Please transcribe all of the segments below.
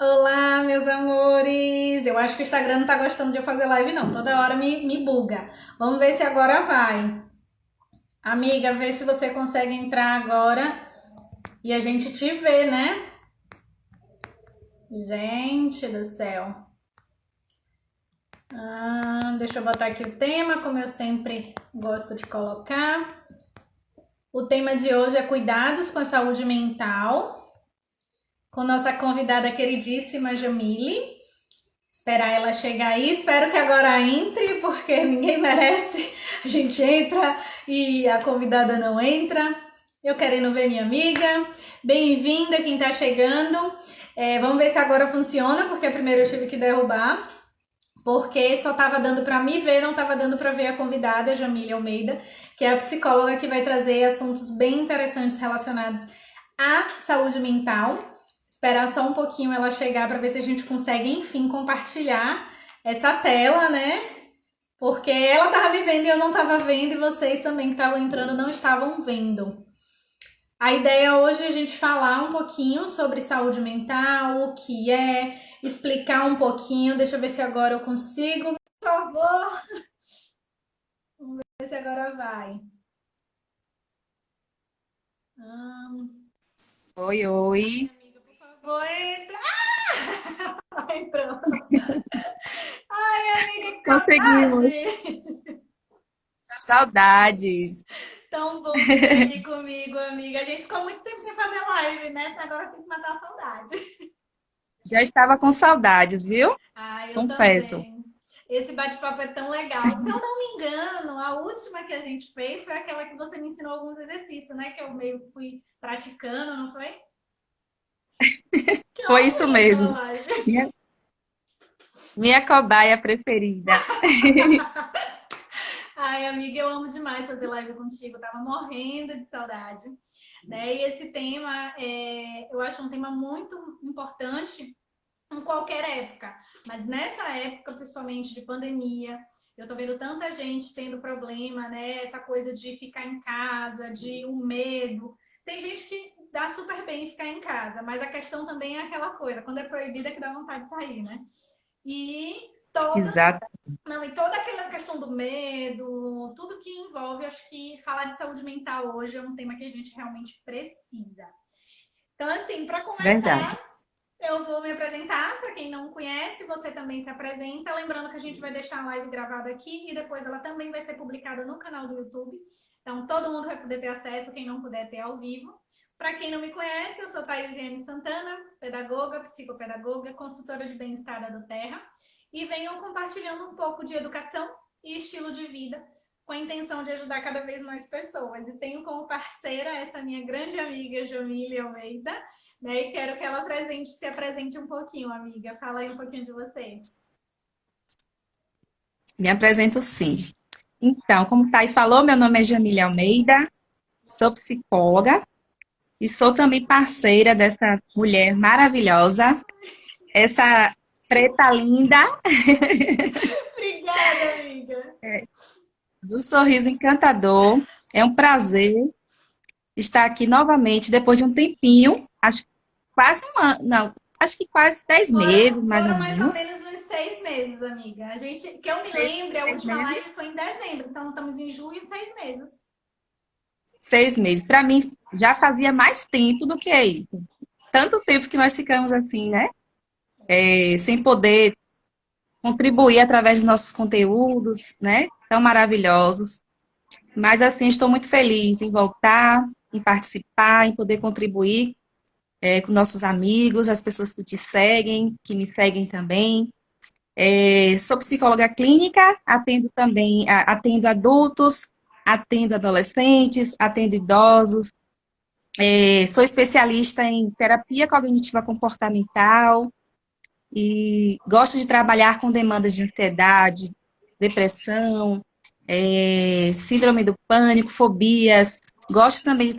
Olá, meus amores! Eu acho que o Instagram não tá gostando de eu fazer live, não. Toda hora me buga. Vamos ver se agora vai. Amiga, vê se você consegue entrar agora e a gente te vê, né? Gente do céu. Deixa eu botar aqui o tema, como eu sempre gosto de colocar. O tema de hoje é cuidados com a saúde mental, com nossa convidada queridíssima Jamile. Esperar ela chegar aí. Espero que agora entre, porque ninguém merece. A gente entra e a convidada não entra. Eu querendo ver minha amiga. Bem-vinda quem tá chegando. Vamos ver se agora funciona, porque primeiro eu tive que derrubar. Porque só tava dando para me ver, não tava dando para ver a convidada, a Jamília Almeida, que é a psicóloga que vai trazer assuntos bem interessantes relacionados à saúde mental. Esperar só um pouquinho ela chegar para ver se a gente consegue, enfim, compartilhar essa tela, né? Porque ela tava me vendo e eu não tava vendo, e vocês também que estavam entrando não estavam vendo. A ideia hoje é a gente falar um pouquinho sobre saúde mental, o que é, explicar um pouquinho. Deixa eu ver se agora eu consigo. Por favor, ver se agora vai. Oi, oi. Ai, amiga, por favor, entra. Entrou. Ai, amiga, que Conseguimos. saudade! Saudades. Tão bom te ter aqui comigo, amiga. A gente ficou muito tempo sem fazer live, né? Agora tem que matar a saudade. Já estava com saudade, viu? Ah, eu Confesso. também. Esse bate-papo é tão legal. Se eu não me engano, a última que a gente fez foi aquela que você me ensinou alguns exercícios, né? Que eu meio que fui praticando, não foi? Que eu Foi isso amei aquela mesmo. live. Minha, minha cobaia preferida. Ai, amiga, eu amo demais fazer live contigo. Eu tava morrendo de saudade. Né? E esse tema, eu acho um tema muito importante em qualquer época, mas nessa época, principalmente de pandemia, eu tô vendo tanta gente tendo problema, né? Essa coisa de ficar em casa, de o medo. Tem gente que dá super bem ficar em casa, mas a questão também é aquela coisa, quando é proibida que dá vontade de sair, né? E toda, Exato. não, e toda aquela questão do medo, tudo que envolve, acho que falar de saúde mental hoje é um tema que a gente realmente precisa. Então, assim, para Verdade. começar, eu vou me apresentar, para quem não conhece, você também se apresenta. Lembrando que a gente vai deixar a live gravada aqui e depois ela também vai ser publicada no canal do YouTube. Então todo mundo vai poder ter acesso, quem não puder ter ao vivo. Para quem não me conhece, eu sou Thaisiane Santana, pedagoga, psicopedagoga, consultora de bem-estar da do Terra e venho compartilhando um pouco de educação e estilo de vida com a intenção de ajudar cada vez mais pessoas. E tenho como parceira essa minha grande amiga Jamília Almeida, né? E quero que ela se apresente um pouquinho, amiga. Fala aí um pouquinho de você. Me apresento sim. Então, como o Thay falou, meu nome é Jamília Almeida, sou psicóloga e sou também parceira dessa mulher maravilhosa, essa preta linda, Obrigada, amiga. do sorriso encantador. É um prazer estar aqui novamente depois de um tempinho, acho que quase um ano, não, acho que quase 10 meses, mais ou Foram mais ou menos. menos uns 6 meses, amiga. A gente, que eu me Seis, lembre, a seis última meses. live foi em dezembro, então estamos em julho, 6 meses. 6 meses. Para mim, já fazia mais tempo do que isso. Tanto tempo que nós ficamos assim, né? Sem poder contribuir através dos nossos conteúdos, né? Tão maravilhosos. Mas, assim, estou muito feliz em voltar, em participar, em poder contribuir com nossos amigos, as pessoas que te seguem, que me seguem também. Sou psicóloga clínica, atendo também, atendo adultos, atendo adolescentes, atendo idosos. Sou especialista em terapia cognitiva comportamental e gosto de trabalhar com demandas de ansiedade, depressão, síndrome do pânico, fobias. Gosto também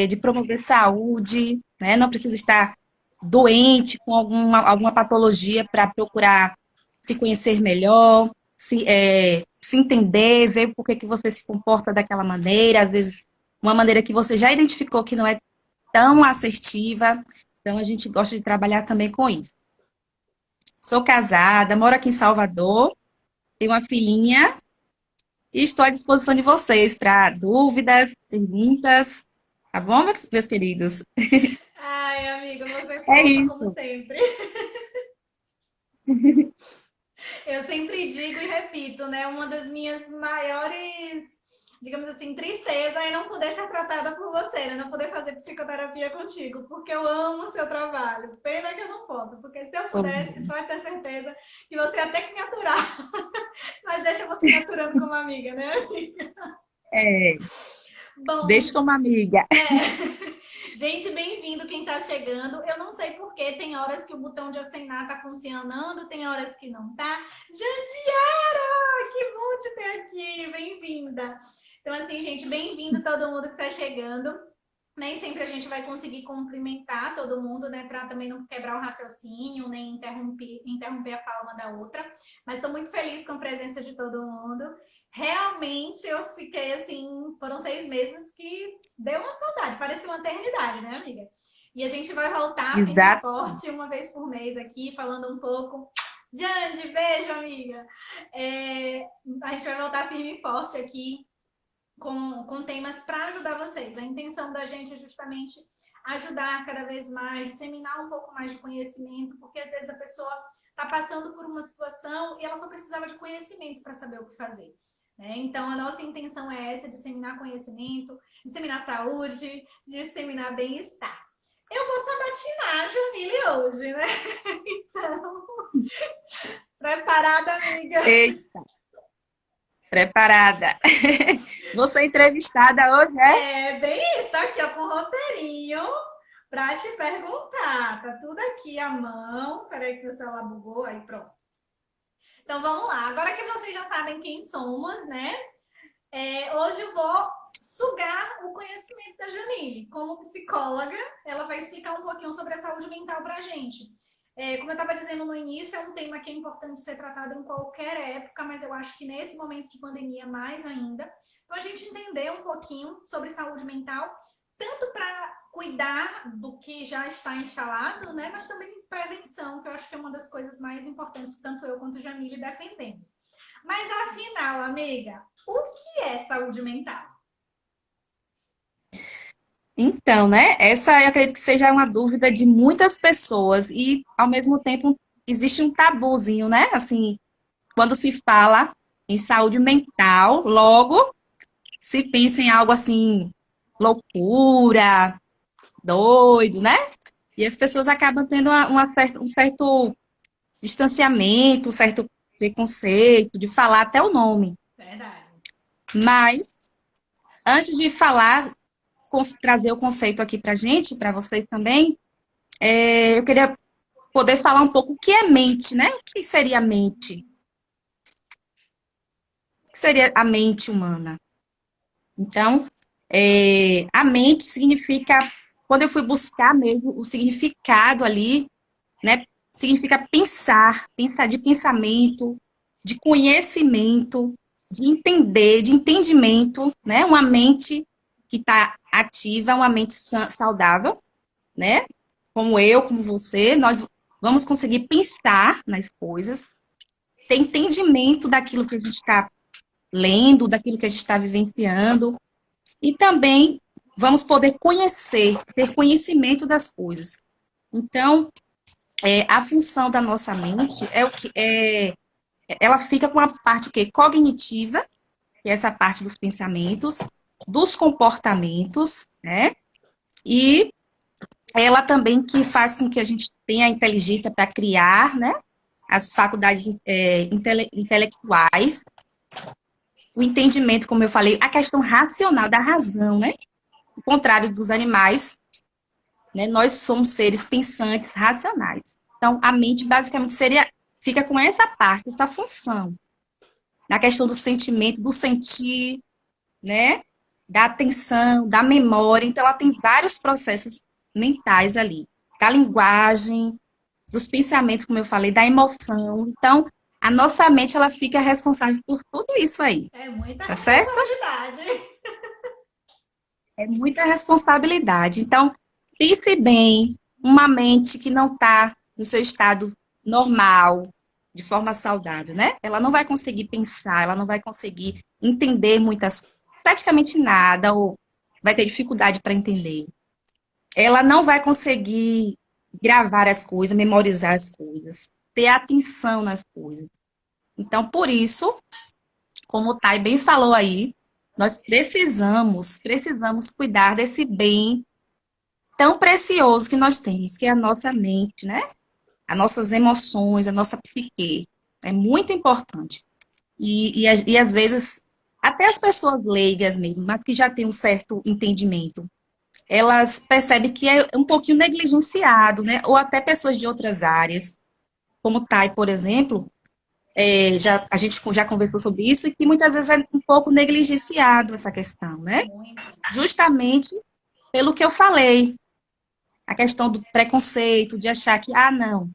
de promover saúde, né? Não precisa estar doente com alguma patologia para procurar se conhecer melhor, se entender, ver por que que você se comporta daquela maneira, às vezes uma maneira que você já identificou que não é tão assertiva. Então, a gente gosta de trabalhar também com isso. Sou casada, moro aqui em Salvador, tenho uma filhinha e estou à disposição de vocês para dúvidas, perguntas, tá bom, meus queridos? Ai, amiga, você é É fofa como isso. sempre. Eu sempre digo e repito, né? Uma das minhas maiores, digamos assim, tristeza é não poder ser tratada por você, né? Não poder fazer psicoterapia contigo, porque eu amo o seu trabalho. Pena que eu não posso, porque se eu pudesse, pode ter certeza que você ia ter que me aturar. Mas deixa você me aturando como amiga, né? É, deixe Bom, como amiga. gente, bem-vindo quem tá chegando. Eu não sei porque tem horas que o botão de acenar tá funcionando, tem horas que não tá. Jandiara, que bom te ter aqui, bem-vinda. Então, assim, gente, bem-vindo todo mundo que tá chegando. Nem sempre a gente vai conseguir cumprimentar todo mundo, né, para também não quebrar o raciocínio, nem interromper a fala uma da outra. Mas estou muito feliz com a presença de todo mundo. Realmente eu fiquei assim, foram 6 meses que deu uma saudade, parecia uma eternidade, né, amiga? E a gente vai voltar firme e Exato. forte uma vez por mês aqui, falando um pouco. Jande, beijo, amiga. A gente vai voltar firme e forte aqui com temas para ajudar vocês. A intenção da gente é justamente ajudar cada vez mais, disseminar um pouco mais de conhecimento, porque às vezes a pessoa está passando por uma situação e ela só precisava de conhecimento para saber o que fazer. Né? Então, a nossa intenção é essa: disseminar conhecimento, disseminar saúde, disseminar bem-estar. Eu vou sabatinar a Jamile hoje, né? Então, preparada, amiga? Eita, preparada. Você é entrevistada hoje, é? É bem isso, tá aqui ó, com o roteirinho para te perguntar. Tá tudo aqui à mão. Peraí que o celular bugou, aí pronto. Então vamos lá. Agora que vocês já sabem quem somos, né? Hoje eu vou sugar o conhecimento da Jamile. Como psicóloga, ela vai explicar um pouquinho sobre a saúde mental pra gente. Como eu estava dizendo no início, é um tema que é importante ser tratado em qualquer época, mas eu acho que nesse momento de pandemia mais ainda. Então, a gente entender um pouquinho sobre saúde mental, tanto para cuidar do que já está instalado, né, mas também prevenção, que eu acho que é uma das coisas mais importantes que tanto eu quanto a Jamile defendemos. Mas afinal, amiga, o que é saúde mental? Então, né? Essa eu acredito que seja uma dúvida de muitas pessoas e, ao mesmo tempo, existe um tabuzinho, né? Assim, quando se fala em saúde mental, logo se pensa em algo assim, loucura, doido, né? E as pessoas acabam tendo um certo distanciamento, um certo preconceito de falar até o nome. Verdade. Mas, antes de falar, trazer o conceito aqui para gente, para vocês também, eu queria poder falar um pouco o que é mente, né? O que seria a mente? O que seria a mente humana? Então, a mente significa, quando eu fui buscar mesmo o significado ali, né? Significa pensar, pensar de pensamento, de conhecimento, de entender, de entendimento, né? Uma mente que está ativa, uma mente saudável, né? Como eu, como você, nós vamos conseguir pensar nas coisas, ter entendimento daquilo que a gente está lendo, daquilo que a gente está vivenciando, e também vamos poder conhecer, ter conhecimento das coisas. Então, a função da nossa mente ela fica com a parte o quê? Cognitiva, que é essa parte dos pensamentos, dos comportamentos, né? E ela também que faz com que a gente tenha a inteligência para criar, né? As faculdades intelectuais, o entendimento, como eu falei, a questão racional da razão, né? Ao contrário dos animais, né? Nós somos seres pensantes, racionais. Então, a mente basicamente fica com essa parte, essa função, na questão do sentimento, do sentir, né? Da atenção, da memória. Então, ela tem vários processos mentais ali, da linguagem, dos pensamentos, como eu falei, da emoção. Então, a nossa mente, ela fica responsável por tudo isso aí, É muita tá certo? responsabilidade. É muita responsabilidade. Então, pense bem, uma mente que não está no seu estado normal, de forma saudável, né? Ela não vai conseguir pensar, ela não vai conseguir entender praticamente nada, ou vai ter dificuldade para entender. Ela não vai conseguir gravar as coisas, memorizar as coisas, ter atenção nas coisas. Então, por isso, como o Thay bem falou aí, nós precisamos cuidar desse bem tão precioso que nós temos, que é a nossa mente, né? As nossas emoções, a nossa psique. É muito importante. E às vezes, até as pessoas leigas mesmo, mas que já têm um certo entendimento, elas percebem que é um pouquinho negligenciado, né? Ou até pessoas de outras áreas, como o Thay, por exemplo, a gente já conversou sobre isso, e que muitas vezes é um pouco negligenciado essa questão, né? Muito. Justamente pelo que eu falei, a questão do preconceito, de achar que, não,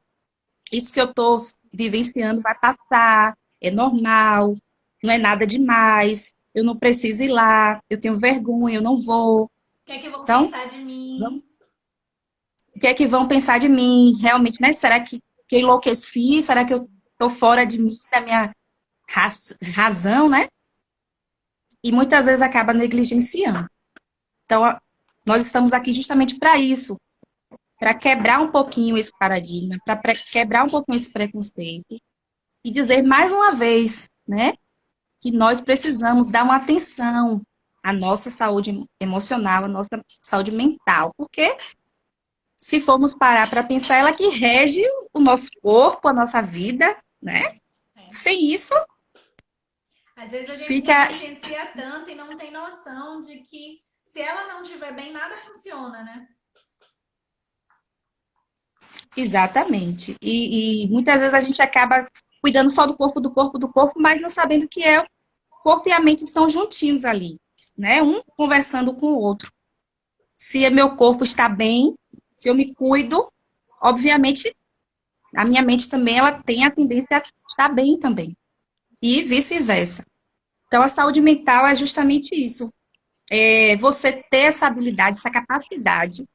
isso que eu estou vivenciando vai passar, é normal, não é nada demais, eu não preciso ir lá, eu tenho vergonha, eu não vou. O que é que vão Então, pensar de vamos- mim? o que é que vão pensar de mim? Realmente, né? Será que eu enlouqueci? Será que eu estou fora de mim, da minha razão, né? E muitas vezes acaba negligenciando. Então, nós estamos aqui justamente para isso, para quebrar um pouquinho esse paradigma, para quebrar um pouquinho esse preconceito e dizer mais uma vez, né, que nós precisamos dar uma atenção à nossa saúde emocional, à nossa saúde mental, porque se formos parar para pensar, ela que rege o nosso corpo, a nossa vida, né? É. Sem isso, Às vezes a gente fica negligencia tanto e não tem noção de que se ela não estiver bem, nada funciona, né? exatamente. E muitas vezes a gente acaba cuidando só do corpo, do corpo, do corpo, mas não sabendo que o corpo e a mente estão juntinhos ali, né? Um conversando com o outro. Se meu corpo está bem, se eu me cuido, obviamente a minha mente também ela tem a tendência a estar bem também. E vice-versa. Então, a saúde mental é justamente isso. É você ter essa habilidade, essa capacidade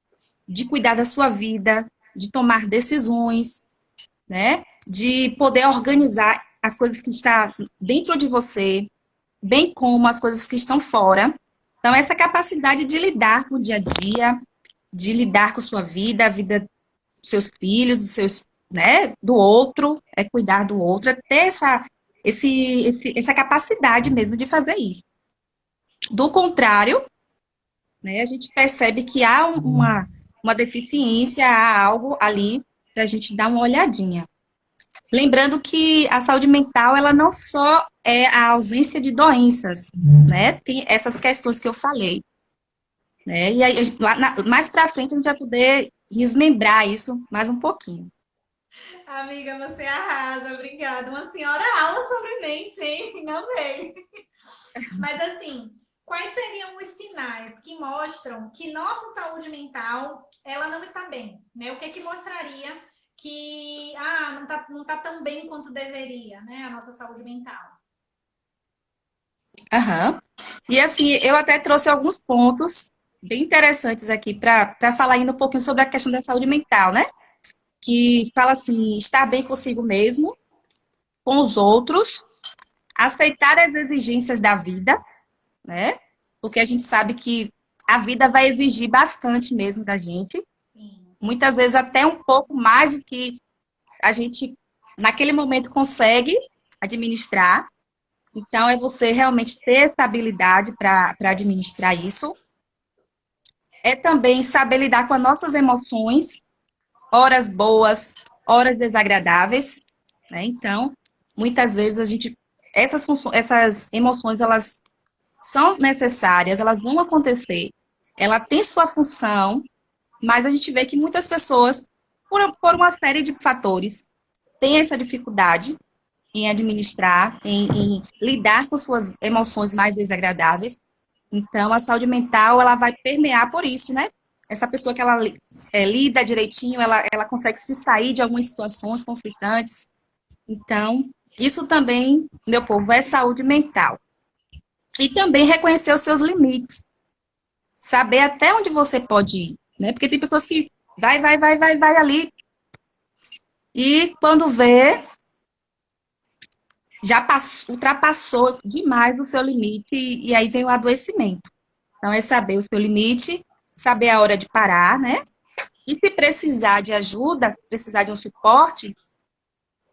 de cuidar da sua vida, de tomar decisões, né? De poder organizar as coisas que estão dentro de você, bem como as coisas que estão fora. Então, essa capacidade de lidar com o dia a dia, de lidar com sua vida, a vida dos seus filhos, dos seus, né, do outro, é cuidar do outro, é ter essa capacidade mesmo de fazer isso. Do contrário, né, a gente percebe que há uma deficiência, há algo ali para a gente dar uma olhadinha. Lembrando que a saúde mental, ela não só é a ausência de doenças, né? Tem essas questões que eu falei, né? E aí, mais para frente, a gente vai poder desmembrar isso mais um pouquinho. Amiga, você arrasa, obrigada. Uma senhora aula sobre mente, hein? Não veio. Mas assim, quais seriam os sinais que mostram que nossa saúde mental ela não está bem, né? O que que mostraria que não tá tão bem quanto deveria, né? A nossa saúde mental. Aham. E assim, eu até trouxe alguns pontos bem interessantes aqui para falar ainda um pouquinho sobre a questão da saúde mental, né? Que fala assim, estar bem consigo mesmo, com os outros, aceitar as exigências da vida, né? Porque a gente sabe que a vida vai exigir bastante mesmo da gente, Sim. muitas vezes até um pouco mais do que a gente naquele momento consegue administrar. Então, é você realmente ter essa habilidade para administrar isso. É também saber lidar com as nossas emoções, horas boas, horas desagradáveis, né? Então, muitas vezes essas emoções, elas são necessárias, elas vão acontecer, ela tem sua função, mas a gente vê que muitas pessoas, por uma série de fatores, têm essa dificuldade em administrar, em lidar com suas emoções mais desagradáveis. Então, a saúde mental, ela vai permear por isso, né? Essa pessoa que ela lida direitinho, ela consegue se sair de algumas situações conflitantes. Então, isso também, meu povo, é saúde mental. E também reconhecer os seus limites. Saber até onde você pode ir, né? Porque tem pessoas que vai ali, E quando vê, já ultrapassou demais o seu limite e aí vem o adoecimento. Então, é saber o seu limite, saber a hora de parar, né? E se precisar de ajuda, precisar de um suporte,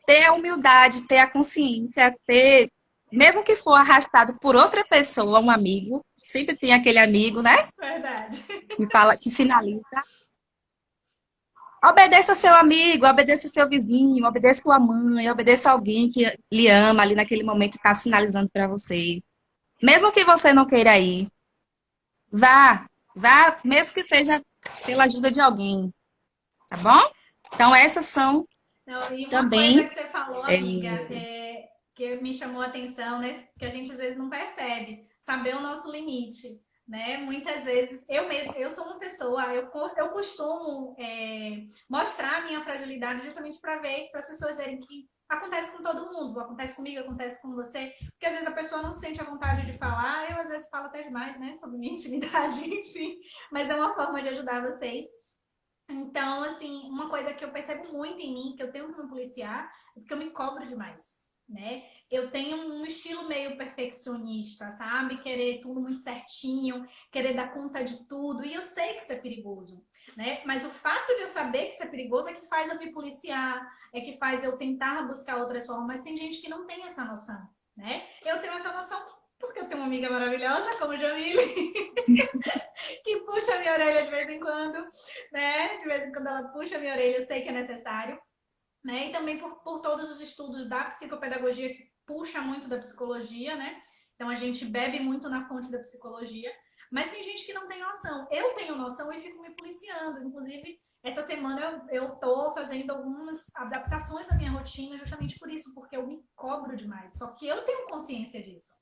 ter a humildade, ter a consciência, ter, mesmo que for arrastado por outra pessoa, um amigo, sempre tem aquele amigo, né? Verdade. Que fala, que sinaliza. Obedeça ao seu amigo, obedeça ao seu vizinho, obedeça a sua mãe, obedeça a alguém que lhe ama ali naquele momento e está sinalizando para você. Mesmo que você não queira ir, vá, vá, mesmo que seja pela ajuda de alguém, tá bom? Então, essas são Não, e uma coisa também. que você falou, amiga, que me chamou a atenção, né? Que a gente às vezes não percebe, saber o nosso limite, né? Muitas vezes, eu mesma, eu sou uma pessoa, eu costumo mostrar a minha fragilidade justamente para ver, para as pessoas verem que acontece com todo mundo, acontece comigo, acontece com você, porque às vezes a pessoa não se sente a vontade de falar, eu às vezes falo até demais, né, sobre minha intimidade, enfim, mas é uma forma de ajudar vocês. Então, assim, uma coisa que eu percebo muito em mim, que eu tenho que me policiar, é porque eu me cobro demais, né? Eu tenho um estilo meio perfeccionista, sabe? Querer tudo muito certinho, querer dar conta de tudo, e eu sei que isso é perigoso, né? Mas o fato de eu saber que isso é perigoso é que faz eu me policiar, é que faz eu tentar buscar outras formas, mas tem gente que não tem essa noção, né? Eu tenho essa noção porque eu tenho uma amiga maravilhosa, como Jamile, que puxa a minha orelha de vez em quando, né? De vez em quando ela puxa a minha orelha, eu sei que é necessário, né? E também por todos os estudos da psicopedagogia que puxa muito da psicologia, né? Então a gente bebe muito na fonte da psicologia, mas tem gente que não tem noção. Eu tenho noção e fico me policiando. Inclusive, essa semana eu tô fazendo algumas adaptações na minha rotina justamente por isso, porque eu me cobro demais. Só que eu tenho consciência disso,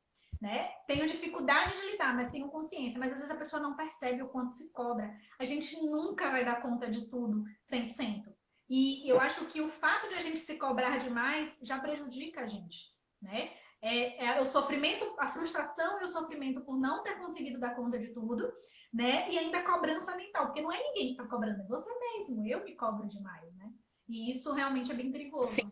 né? Tenho dificuldade de lidar, mas tenho consciência. Mas às vezes a pessoa não percebe o quanto se cobra. A gente nunca vai dar conta de tudo 100%. E eu acho que o fato de a gente se cobrar demais já prejudica a gente, né? O sofrimento, a frustração e o sofrimento por não ter conseguido dar conta de tudo, né? E ainda a cobrança mental, porque não é ninguém que está cobrando, é você mesmo. Eu me cobro demais, né? E isso realmente é bem Sim, perigoso.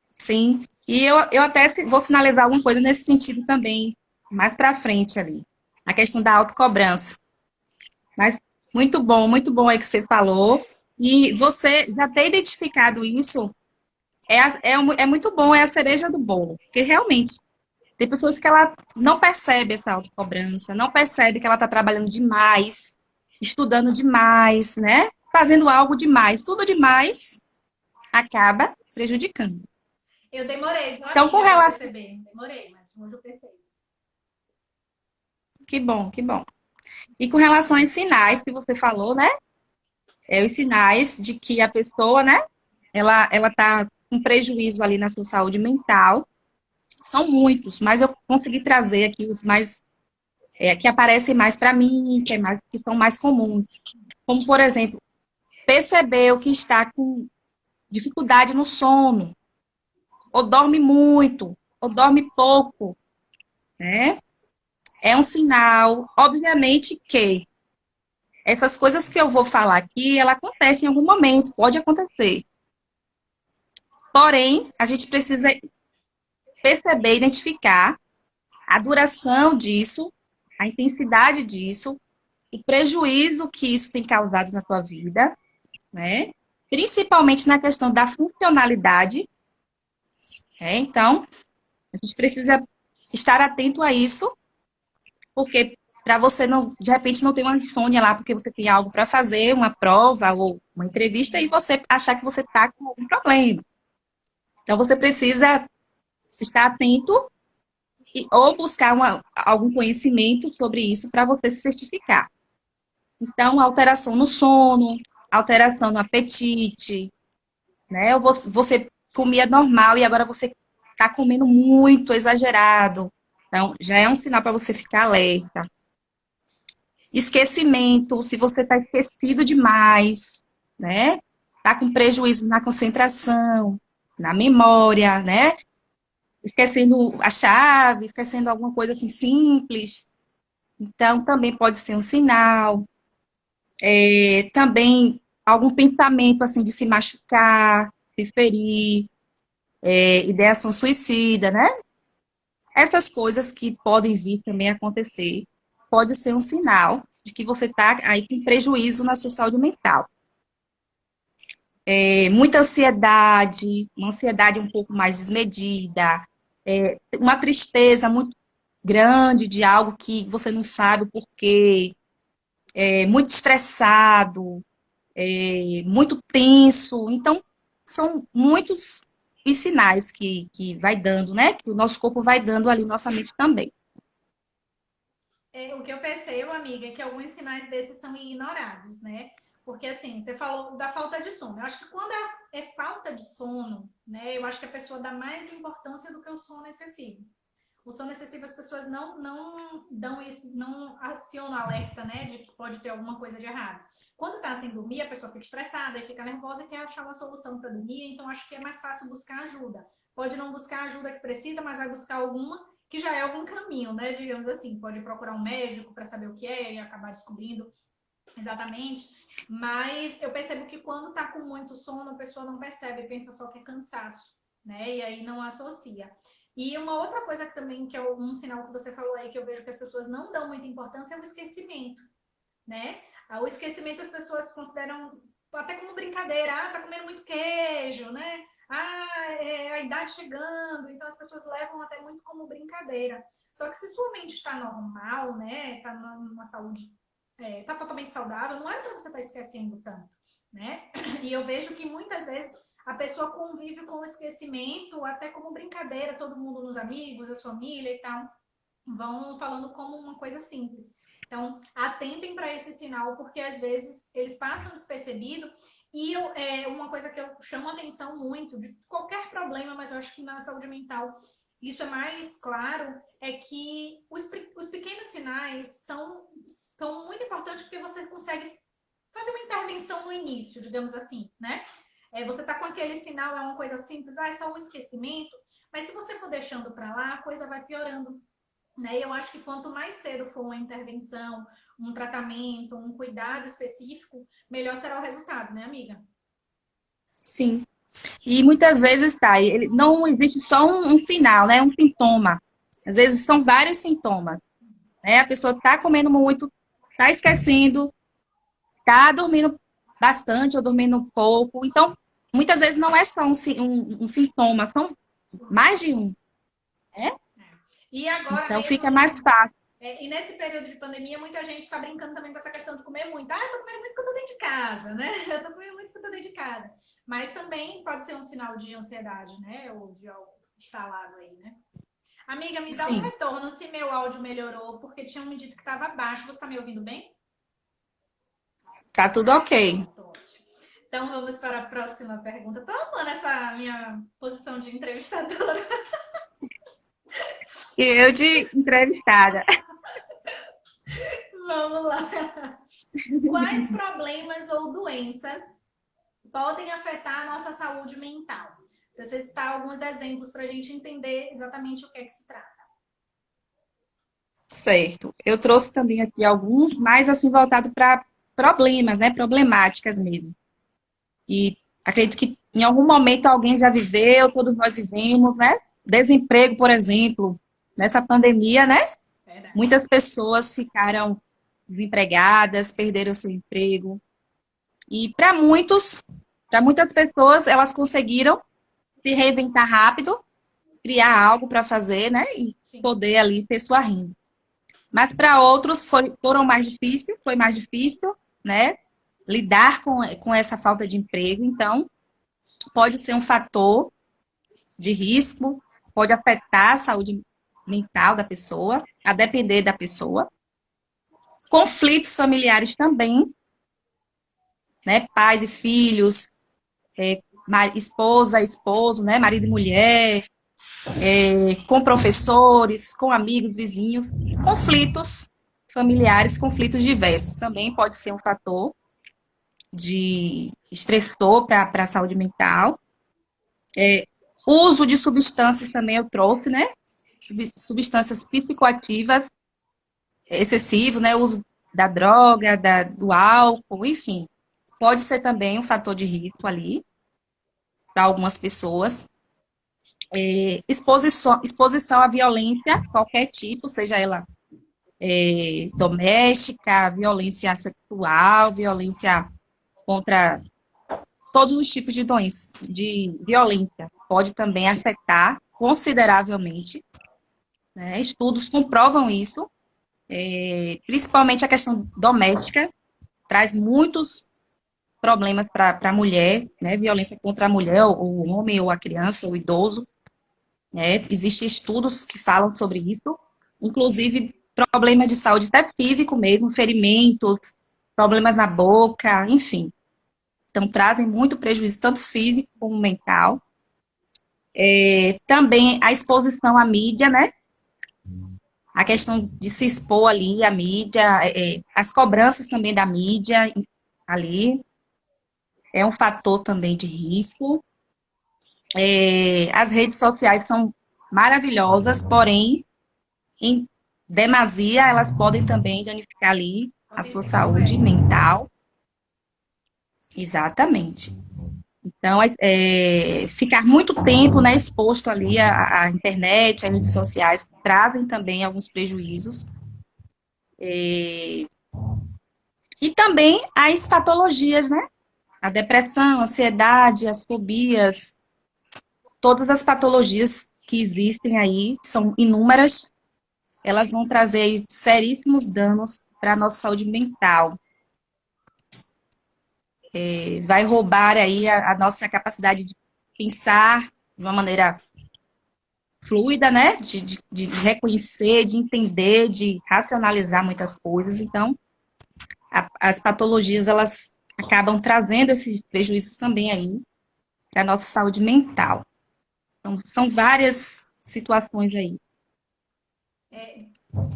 sim. E eu até vou sinalizar alguma coisa nesse sentido também, mais para frente ali. A questão da autocobrança. Mas muito bom aí que você falou. E você já ter identificado isso é muito bom, é a cereja do bolo. Porque realmente, tem pessoas que ela não percebe essa autocobrança, não percebe que ela está trabalhando demais, estudando demais, né? Fazendo algo demais. Tudo demais acaba prejudicando. Eu demorei, viu, Então, com amiga, para relação. perceber. Demorei, mas hoje eu percebi. Que bom, que bom. E com relação aos sinais que você falou, né? É os sinais de que a pessoa, né? Ela tá com prejuízo ali na sua saúde mental. São muitos, mas eu consegui trazer aqui os mais que aparecem mais para mim, que são mais comuns. Como, por exemplo, percebeu que está com dificuldade no sono, ou dorme muito, ou dorme pouco, né? É um sinal, obviamente, que essas coisas que eu vou falar aqui, ela acontece em algum momento, pode acontecer. Porém, a gente precisa perceber, identificar a duração disso, a intensidade disso, o prejuízo que isso tem causado na tua vida, né? Principalmente na questão da funcionalidade, né? Então, a gente precisa estar atento a isso, porque para você não, de repente, não ter uma insônia lá, porque você tem algo para fazer, uma prova ou uma entrevista, e você achar que você está com algum problema. Então, você precisa estar atento ou buscar algum conhecimento sobre isso para você se certificar. Então, alteração no sono, alteração no apetite, né? Ou você comia normal e agora você está comendo muito, exagerado. Então, já é um sinal para você ficar alerta. Esquecimento, se você está esquecido demais, né? Está com prejuízo na concentração, na memória, né? Esquecendo a chave, esquecendo alguma coisa assim simples. Então, também pode ser um sinal. Também algum pensamento assim de se machucar, se ferir, ideação suicida, né? Essas coisas que podem vir também acontecer, pode ser um sinal de que você está aí com prejuízo na sua saúde mental. Muita ansiedade, uma ansiedade um pouco mais desmedida, uma tristeza muito grande de algo que você não sabe o porquê, muito estressado, muito tenso. Então, são muitos os sinais que vai dando, né? Que o nosso corpo vai dando ali, nossa mente também. O que eu percebo, amiga, é que alguns sinais desses são ignorados, né? Porque assim, você falou da falta de sono. Eu acho que quando é falta de sono, né? Eu acho que a pessoa dá mais importância do que o sono excessivo. O sono excessivo as pessoas não dão isso, não acionam alerta, né? De que pode ter alguma coisa de errado. Quando tá sem dormir, a pessoa fica estressada e fica nervosa e quer achar uma solução para dormir, então acho que é mais fácil buscar ajuda. Pode não buscar a ajuda que precisa, mas vai buscar alguma que já é algum caminho, né? Digamos assim, pode procurar um médico para saber o que é e acabar descobrindo exatamente. Mas eu percebo que quando tá com muito sono, a pessoa não percebe, pensa só que é cansaço, né? E aí não associa. E uma outra coisa que também, que é um sinal que você falou aí, que eu vejo que as pessoas não dão muita importância, é o esquecimento, né? O esquecimento as pessoas consideram até como brincadeira, tá comendo muito queijo, né? A idade chegando, então as pessoas levam até muito como brincadeira. Só que se sua mente está normal, né? Tá numa saúde, tá totalmente saudável, não é para você estar esquecendo tanto, né? E eu vejo que muitas vezes a pessoa convive com o esquecimento até como brincadeira, todo mundo nos amigos, a família e tal, vão falando como uma coisa simples. Então, atentem para esse sinal, porque às vezes eles passam despercebido. E uma coisa que eu chamo a atenção muito, de qualquer problema, mas eu acho que na saúde mental isso é mais claro, é que os pequenos sinais são muito importantes porque você consegue fazer uma intervenção no início, digamos assim, né? Você tá com aquele sinal, é uma coisa simples, é só um esquecimento, mas se você for deixando para lá, a coisa vai piorando. Né? E eu acho que quanto mais cedo for uma intervenção, um tratamento, um cuidado específico, melhor será o resultado, né, amiga? Sim. E muitas vezes, tá, ele, não existe só um sinal, né? Um sintoma. Às vezes são vários sintomas, né? A pessoa tá comendo muito, tá esquecendo, tá dormindo bastante ou dormindo pouco. Então, muitas vezes não é só um sintoma, são mais de um, né? E agora Então, mesmo, fica mais fácil. e nesse período de pandemia, muita gente está brincando também com essa questão de comer muito. Eu tô comendo muito porque eu tô dentro de casa, né? Eu tô comendo muito porque eu tô dentro de casa. Mas também pode ser um sinal de ansiedade, né? Ou de algo instalado aí, né? Amiga, me dá um Sim, retorno se meu áudio melhorou, porque tinham me dito que estava baixo. Você está me ouvindo bem? tá tudo ok. Tô ótimo. Então vamos para a próxima pergunta. Tô amando essa minha posição de entrevistadora. E eu de entrevistada. Vamos lá. Quais problemas ou doenças podem afetar a nossa saúde mental? Você citar alguns exemplos para a gente entender exatamente o que é que se trata. Certo. Eu trouxe também aqui alguns, mais assim, voltado para problemas, né? Problemáticas mesmo. E acredito que em algum momento alguém já viveu, todos nós vivemos, né? Desemprego, por exemplo, nessa pandemia, né? Verdade. Muitas pessoas ficaram desempregadas, perderam seu emprego. E para muitas pessoas, elas conseguiram se reinventar rápido, criar algo para fazer, né? E Sim. poder ali ter sua renda. Mas para outros foi mais difícil, né? Lidar com essa falta de emprego. Então, pode ser um fator de risco, pode afetar a saúde mental da pessoa, a depender da pessoa. Conflitos familiares também, né? Pais e filhos, esposa, esposo, né? Marido e mulher, com professores, com amigos, vizinhos. Conflitos familiares, conflitos diversos. Também pode ser um fator de estressor para a saúde mental. Uso de substâncias também eu trouxe, né? Substâncias psicoativas excessivo, né? O uso da droga, do álcool, enfim. pode ser também um fator de risco ali para algumas pessoas. Exposição à violência, qualquer tipo, seja ela doméstica, violência sexual, violência contra todos os tipos de doenças, de violência, pode também afetar consideravelmente, né? Estudos comprovam isso, principalmente a questão doméstica, traz muitos problemas para a mulher, né? Violência contra a mulher, ou o homem, ou a criança, ou o idoso, né? Existem estudos que falam sobre isso, inclusive problemas de saúde até físico mesmo, ferimentos, problemas na boca, enfim. Então, trazem muito prejuízo, tanto físico como mental. Também a exposição à mídia, né? A questão de se expor ali à mídia, as cobranças também da mídia ali, é um fator também de risco. As redes sociais são maravilhosas, porém, em demasia, elas podem também danificar ali a sua saúde mental. Exatamente. Então, ficar muito tempo, né, exposto ali à internet, às redes sociais, trazem também alguns prejuízos. E também as patologias, né? A depressão, a ansiedade, as fobias, todas as patologias que existem aí, são inúmeras, elas vão trazer seríssimos danos para a nossa saúde mental. Vai roubar aí a nossa capacidade de pensar de uma maneira fluida, né? De reconhecer, de entender, de racionalizar muitas coisas. Então, as patologias, elas acabam trazendo esses prejuízos também aí para a nossa saúde mental. Então, são várias situações aí.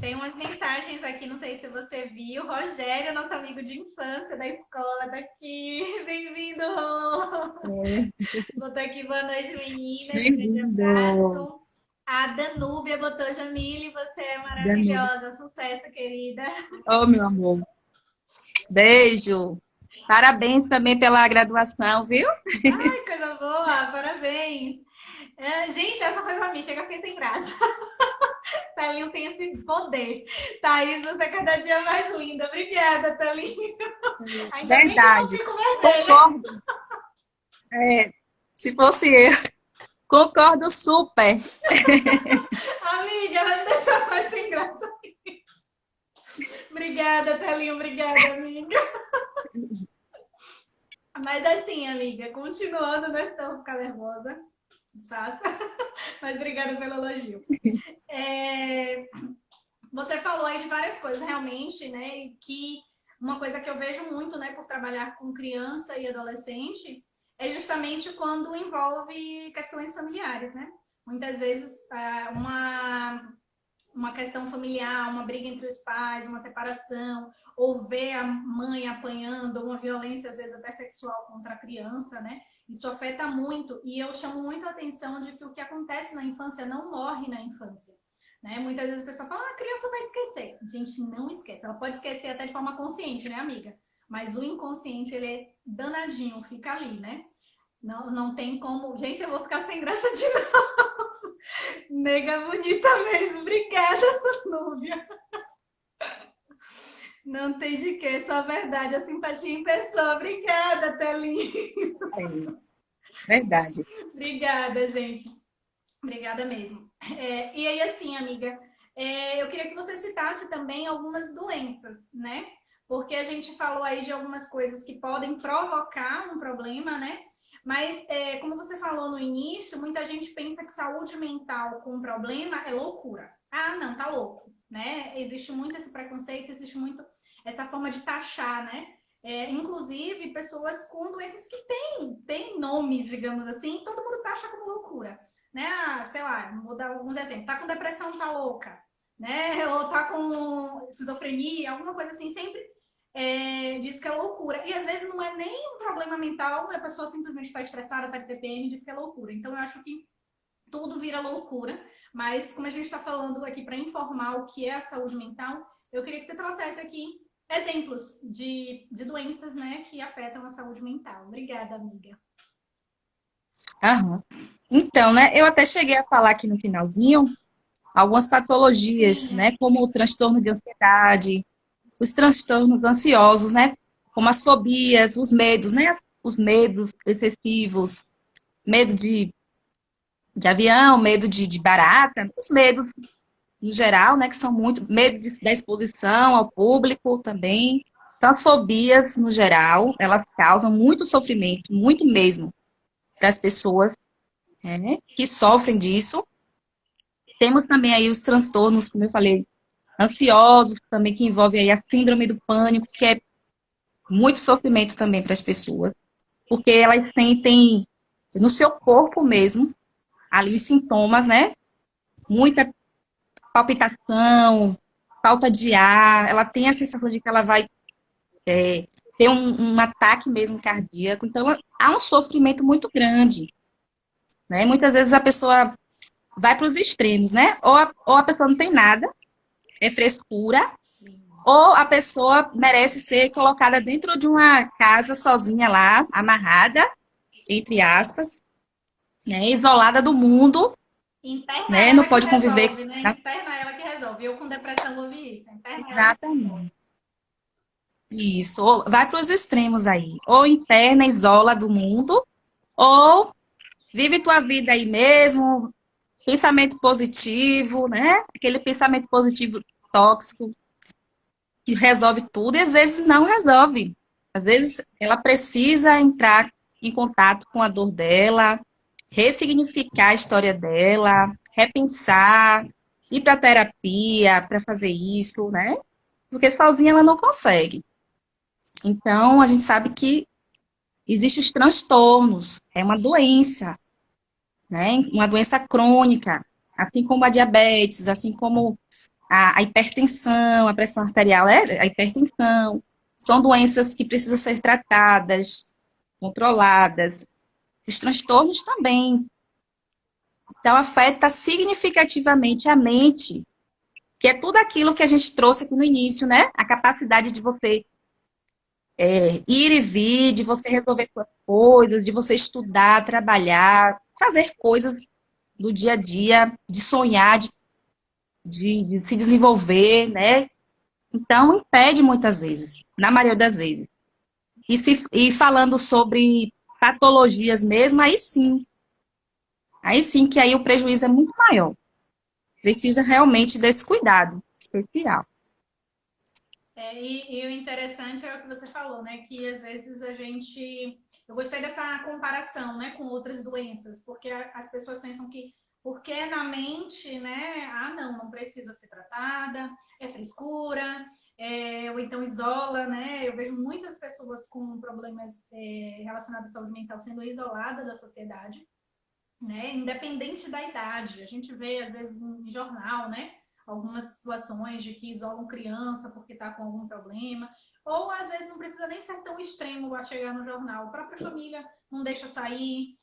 Tem umas mensagens aqui, não sei se você viu. Rogério, nosso amigo de infância da escola daqui. Bem-vindo, Rô. Botou aqui, boa noite, meninas. Grande abraço. A Danúbia botou, Jamile, você é maravilhosa. Sucesso, querida. Oh, meu amor. Beijo. Parabéns também pela graduação, viu? Ai, coisa boa, parabéns. Gente, essa foi pra mim, chega, fiquei sem graça. Telinho tem esse poder. Thaís, você é cada dia mais linda. Obrigada, Telinho. Ainda bem que eu não fico vermelha. Concordo. Se fosse eu, concordo super. Amiga, vai me deixar mais sem graça. Obrigada, Telinho. Obrigada, amiga. Mas assim, amiga, continuando, não estou ficar nervosa. Desfaça. Mas obrigada pelo elogio. Você falou aí de várias coisas, realmente, né? E que uma coisa que eu vejo muito, né, por trabalhar com criança e adolescente, é justamente quando envolve questões familiares, né? Muitas vezes uma questão familiar, uma briga entre os pais, uma separação, ou ver a mãe apanhando, uma violência, às vezes até sexual contra a criança, né? Isso afeta muito, e eu chamo muito a atenção de que o que acontece na infância não morre na infância. Né? Muitas vezes a pessoa fala, a criança vai esquecer. Gente, não esquece. Ela pode esquecer até de forma consciente, né, amiga? Mas o inconsciente, ele é danadinho, fica ali, né? Não tem como... Gente, eu vou ficar sem graça de novo. Nega bonita mesmo. Obrigada, Núbia. Não tem de quê, só verdade. A simpatia em pessoa. Obrigada, Telinho. Verdade. Obrigada, gente. Obrigada mesmo. E aí, assim, amiga, eu queria que você citasse também algumas doenças, né? Porque a gente falou aí de algumas coisas que podem provocar um problema, né? Mas, como você falou no início, muita gente pensa que saúde mental com problema é loucura. Ah, não, tá louco, né? Existe muito esse preconceito, existe muito essa forma de taxar, né? Inclusive, pessoas com doenças que têm nomes, digamos assim, todo mundo taxa como loucura. Né? Sei lá, vou dar alguns exemplos. Tá com depressão, tá louca, né? Ou tá com esquizofrenia, alguma coisa assim, sempre diz que é loucura. E às vezes não é nem um problema mental, a pessoa simplesmente está estressada, tá de TPM e diz que é loucura. Então eu acho que tudo vira loucura, mas como a gente está falando aqui para informar o que é a saúde mental, eu queria que você trouxesse aqui exemplos de doenças, né, que afetam a saúde mental. Obrigada, amiga. Aham. Então, né, eu até cheguei a falar aqui no finalzinho algumas patologias, Sim, né, como o transtorno de ansiedade, os transtornos ansiosos, né, como as fobias, os medos, né, os medos excessivos, medo de avião, medo de barata, os medos no geral, né, que são muito, medo da exposição ao público também. Então, as fobias, no geral, elas causam muito sofrimento, muito mesmo, para as pessoas, né, que sofrem disso. Temos também aí os transtornos, como eu falei, ansiosos, também que envolve aí a síndrome do pânico, que é muito sofrimento também para as pessoas, porque elas sentem no seu corpo mesmo ali os sintomas, né? Muita palpitação, falta de ar, ela tem a sensação de que ela vai ter um ataque mesmo cardíaco, então há um sofrimento muito grande, né? Muitas vezes a pessoa vai para os extremos, né? Ou a pessoa não tem nada, é frescura, sim. ou a pessoa merece ser colocada dentro de uma casa sozinha lá, amarrada, entre aspas, né, isolada do mundo, Interna né, não ela que pode conviver. resolve, né? Interna ela que resolve. Eu com depressão ouvi isso. Interna ela que resolve. Exatamente. Isso, ou vai para os extremos aí. Ou interna, isola do mundo, ou vive tua vida aí mesmo, pensamento positivo, né? Aquele pensamento positivo tóxico que resolve tudo e às vezes não resolve. Às vezes ela precisa entrar em contato com a dor dela, ressignificar a história dela, repensar, ir para terapia para fazer isso, né? Porque sozinha ela não consegue. Então, a gente sabe que existem os transtornos, é uma doença, né? Uma doença crônica, assim como a diabetes, assim como a hipertensão, a pressão arterial, a hipertensão, são doenças que precisam ser tratadas, controladas. Os transtornos também. Então, afeta significativamente a mente, que é tudo aquilo que a gente trouxe aqui no início, né? A capacidade de você ir e vir, de você resolver suas coisas, de você estudar, trabalhar, fazer coisas do dia a dia, de sonhar, de se desenvolver, né? Então, impede muitas vezes, na maioria das vezes. E falando sobre patologias mesmo, aí sim que aí o prejuízo é muito maior. Precisa realmente desse cuidado especial. E o interessante é o que você falou, né? Que às vezes a gente. Eu gostei dessa comparação, né, com outras doenças, porque as pessoas pensam que porque na mente, né? Ah, não, não precisa ser tratada, é frescura, ou então isola, né? Eu vejo muitas pessoas com problemas relacionados à saúde mental sendo isoladas da sociedade, né? Independente da idade. A gente vê, às vezes, em jornal, né? Algumas situações de que isolam criança porque está com algum problema. Ou, às vezes, não precisa nem ser tão extremo a chegar no jornal. A própria família não deixa sair,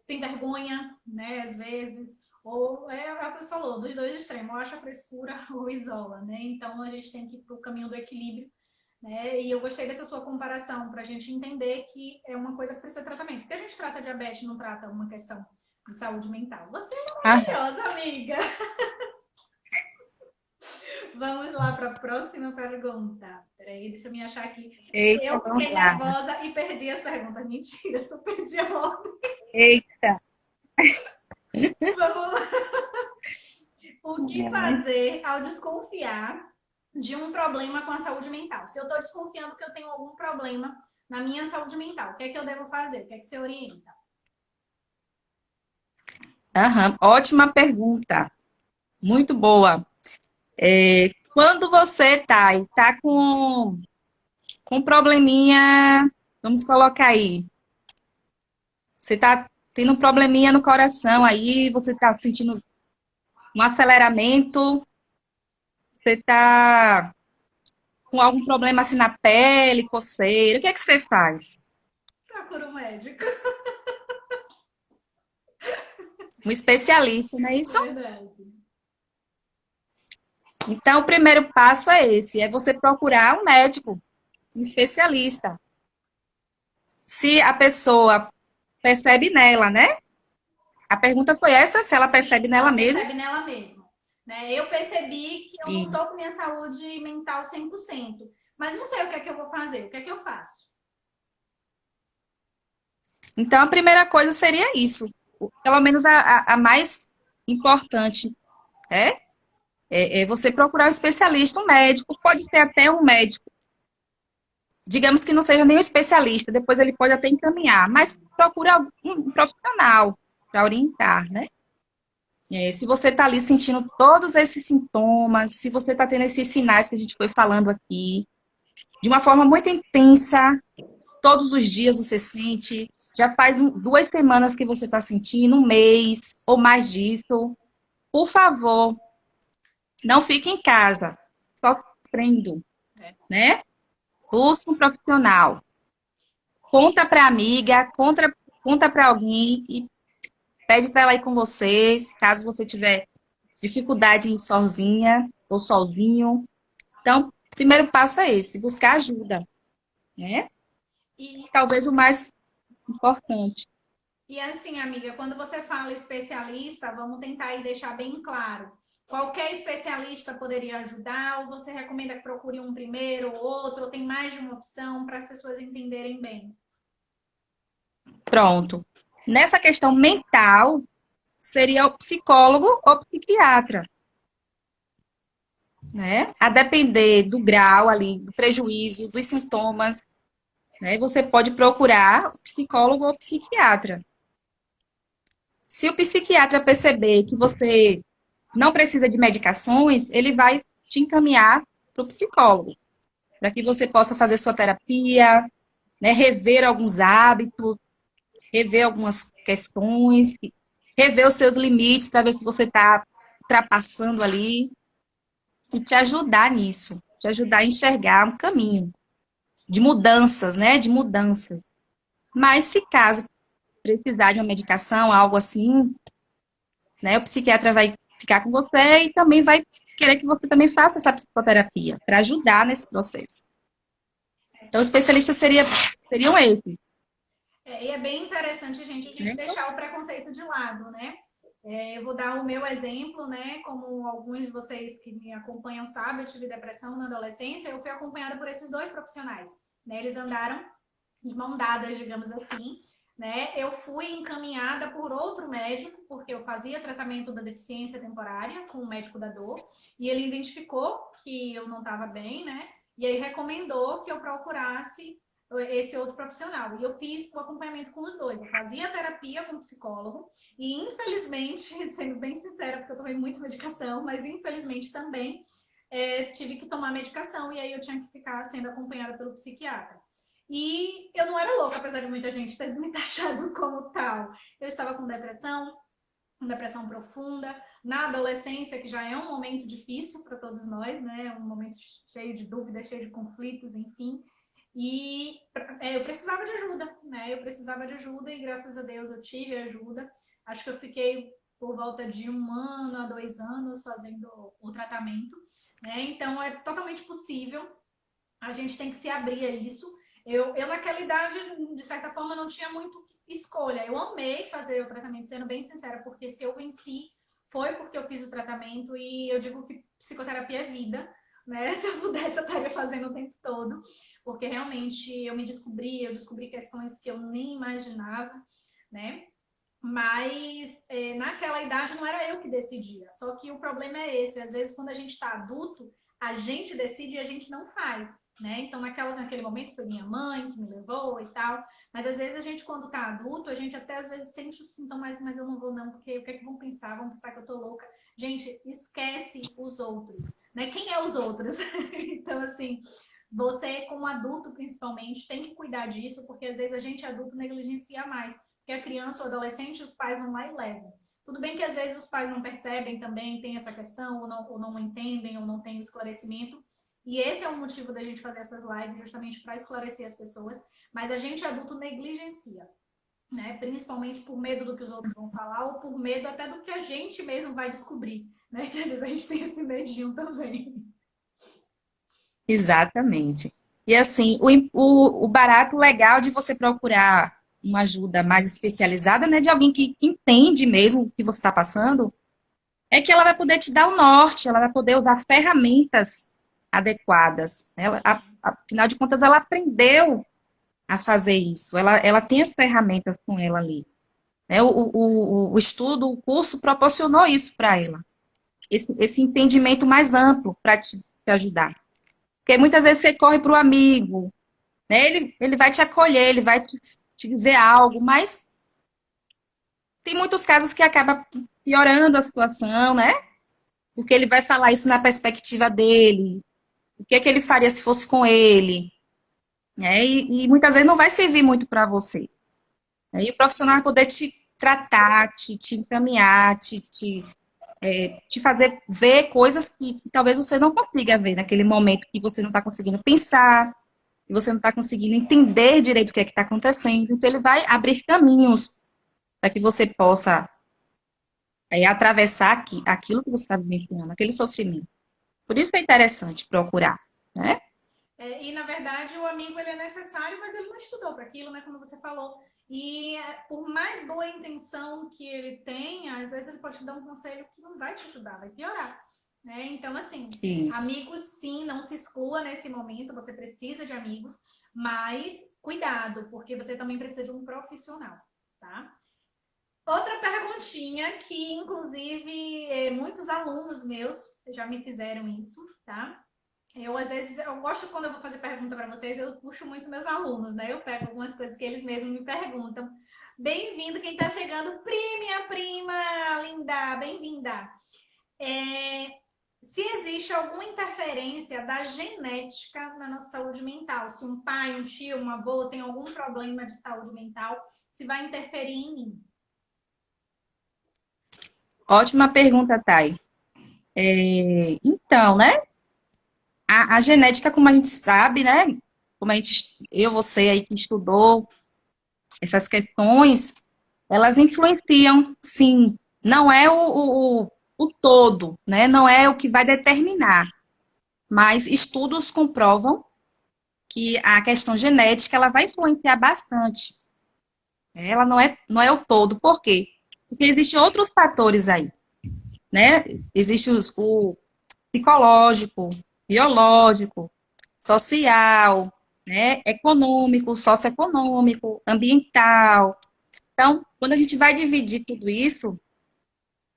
tem vergonha, né? Às vezes. Ou é o que você falou, dos dois extremos, ou acha frescura ou isola, né? Então a gente tem que ir para o caminho do equilíbrio, né? E eu gostei dessa sua comparação, para a gente entender que é uma coisa que precisa de tratamento. Porque a gente trata diabetes, não trata uma questão de saúde mental. Você Ah, é maravilhosa, amiga! Vamos lá para a próxima pergunta. Peraí, deixa eu me achar aqui. eita, Eu vamos fiquei lá. nervosa e perdi as perguntas. Mentira, só perdi a ordem. Eita. Vamos lá. O que fazer ao desconfiar de um problema com a saúde mental? Se eu estou desconfiando que eu tenho algum problema na minha saúde mental, o que é que eu devo fazer? O que é que você orienta? Aham, ótima pergunta. Muito boa. Quando você tá com um probleminha, vamos colocar aí, você tá tendo um probleminha no coração aí, você tá sentindo um aceleramento, você tá com algum problema assim na pele, coceira, o que é que você faz? Procura um médico. Um especialista, não é isso? Verdade. Então, o primeiro passo é esse, é você procurar um médico, um especialista. Se a pessoa percebe nela, né? A pergunta foi essa, se ela Sim, percebe se nela ela mesma. percebe nela mesma. Né? Eu percebi que eu não E, estou com minha saúde mental 100%, mas não sei o que é que eu vou fazer, o que é que eu faço? então, a primeira coisa seria isso. Pelo menos a mais importante, né? É você procurar um especialista, um médico. Pode ser até um médico. Digamos que não seja nem um especialista, depois ele pode até encaminhar, mas procura um profissional para orientar, né? Se você está ali sentindo todos esses sintomas, se você está tendo esses sinais que a gente foi falando aqui, de uma forma muito intensa, todos os dias você sente, já faz 2 semanas que você está sentindo, um mês ou mais disso, por favor, não fique em casa, sofrendo, né? Busque um profissional. Conta para amiga, conta para alguém e pede para ela ir com você, caso você tiver dificuldade em ir sozinha ou sozinho. Então, o primeiro passo é esse, buscar ajuda, né? E, Talvez o mais importante. e assim, amiga, quando você fala especialista, vamos tentar aí deixar bem claro. Qualquer especialista poderia ajudar, ou você recomenda que procure um primeiro ou outro, ou tem mais de uma opção para as pessoas entenderem bem? Pronto. Nessa questão mental, seria o psicólogo ou psiquiatra, né? A depender do grau ali, do prejuízo, dos sintomas, né? Você pode procurar o psicólogo ou psiquiatra. Se o psiquiatra perceber que você não precisa de medicações, ele vai te encaminhar para o psicólogo, para que você possa fazer sua terapia, né? Rever alguns hábitos, rever algumas questões, rever os seus limites para ver se você está ultrapassando ali e te ajudar nisso, te ajudar a enxergar um caminho de mudanças, né? De mudanças. Mas se caso precisar de uma medicação, algo assim, né? O psiquiatra vai ficar com você e também vai querer que você também faça essa psicoterapia para ajudar nesse processo. Então, os especialistas seriam esses, E é bem interessante, gente, a gente certo? deixar o preconceito de lado, né? Eu vou dar o meu exemplo, né? Como alguns de vocês que me acompanham sabem, eu tive depressão na adolescência, eu fui acompanhada por esses dois profissionais, né? Eles andaram de mão dadas, digamos assim, né? Eu fui encaminhada por outro médico, porque eu fazia tratamento da deficiência temporária com o médico da dor, e ele identificou que eu não estava bem, né? E aí recomendou que eu procurasse esse outro profissional. E eu fiz o acompanhamento com os dois. Eu fazia terapia com o psicólogo e, infelizmente, sendo bem sincera, porque eu tomei muita medicação, mas infelizmente também tive que tomar medicação e aí eu tinha que ficar sendo acompanhada pelo psiquiatra. E eu não era louca, apesar de muita gente ter me taxado como tal. Eu estava com depressão profunda, na adolescência, que já é um momento difícil para todos nós, né? Um momento cheio de dúvidas, cheio de conflitos, enfim. E eu precisava de ajuda, né? Eu precisava de ajuda e graças a Deus eu tive ajuda. Acho que eu fiquei por volta de 1 ano a 2 anos fazendo o tratamento, né? Então é totalmente possível. A gente tem que se abrir a isso. Eu naquela idade, de certa forma, não tinha muito escolha. Eu amei fazer o tratamento, sendo bem sincera, porque se eu venci, foi porque eu fiz o tratamento e eu digo que psicoterapia é vida, né? Se eu pudesse, eu estaria fazendo o tempo todo, porque realmente eu descobri questões que eu nem imaginava, né? Mas naquela idade não era eu que decidia. Só que o problema é esse: às vezes, quando a gente está adulto, a gente decide e a gente não faz. Né? Então, naquele momento foi minha mãe que me levou e tal. Mas às vezes a gente, quando tá adulto, a gente até às vezes sente os sintomas, mas eu não vou, não, porque o que é que vão pensar? Vão pensar que eu tô louca. Gente, esquece os outros. Né? Quem é os outros? Então, assim, você, como adulto, principalmente, tem que cuidar disso, porque às vezes a gente adulto negligencia mais que a criança ou adolescente, os pais vão lá e levam. Tudo bem que às vezes os pais não percebem também, tem essa questão, ou não entendem, ou não tem o esclarecimento. E esse é o motivo da gente fazer essas lives, justamente para esclarecer as pessoas. Mas a gente adulto negligencia. né? Principalmente por medo do que os outros vão falar ou por medo até do que a gente mesmo vai descobrir, né? Que às vezes a gente tem esse medinho também. Exatamente. E assim, o barato legal de você procurar uma ajuda mais especializada, né, de alguém que entende mesmo o que você está passando, é que ela vai poder te dar o norte, ela vai poder usar ferramentas adequadas. Ela, afinal de contas, ela aprendeu a fazer isso, ela tem as ferramentas com ela ali. Né? O estudo, o curso proporcionou isso para ela, esse entendimento mais amplo para te ajudar. Porque muitas vezes você corre para o amigo, né? Ele vai te acolher, ele vai te dizer algo, mas tem muitos casos que acaba piorando a situação, né? Porque ele vai falar isso na perspectiva dele, o que é que ele faria se fosse com ele, né? E muitas vezes não vai servir muito para você. Aí o profissional vai poder te tratar, te encaminhar, te fazer ver coisas que talvez você não consiga ver naquele momento que você não está conseguindo pensar, que você não está conseguindo entender direito o que é que está acontecendo. Então, ele vai abrir caminhos para que você possa atravessar aquilo que você está vivenciando, aquele sofrimento. Por isso é interessante procurar, né? E na verdade o amigo ele é necessário, mas ele não estudou para aquilo, né? Como você falou. E por mais boa intenção que ele tenha, às vezes ele pode te dar um conselho que não vai te ajudar, vai piorar. Né? Então, assim, Isso. amigos sim, não se exclua nesse momento, você precisa de amigos, mas cuidado, porque você também precisa de um profissional, tá? Outra perguntinha que, inclusive, muitos alunos meus já me fizeram isso, tá? Eu, às vezes, eu gosto quando eu vou fazer pergunta para vocês, eu puxo muito meus alunos, né? Eu pego algumas coisas que eles mesmos me perguntam. Bem-vindo quem está chegando, minha prima linda, bem-vinda. Se existe alguma interferência da genética na nossa saúde mental, se um pai, um tio, um avô tem algum problema de saúde mental, se vai interferir em mim. Ótima pergunta, Thay. Então, né? A genética, como a gente sabe, né? Como eu, você aí que estudou essas questões, elas influenciam, sim. Não é o todo, né? Não é o que vai determinar. Mas estudos comprovam que a questão genética ela vai influenciar bastante. Ela não é o todo. Por quê? Porque existem outros fatores aí, né? Existe o psicológico, biológico, social, né? Econômico, socioeconômico, ambiental. Então, quando a gente vai dividir tudo isso,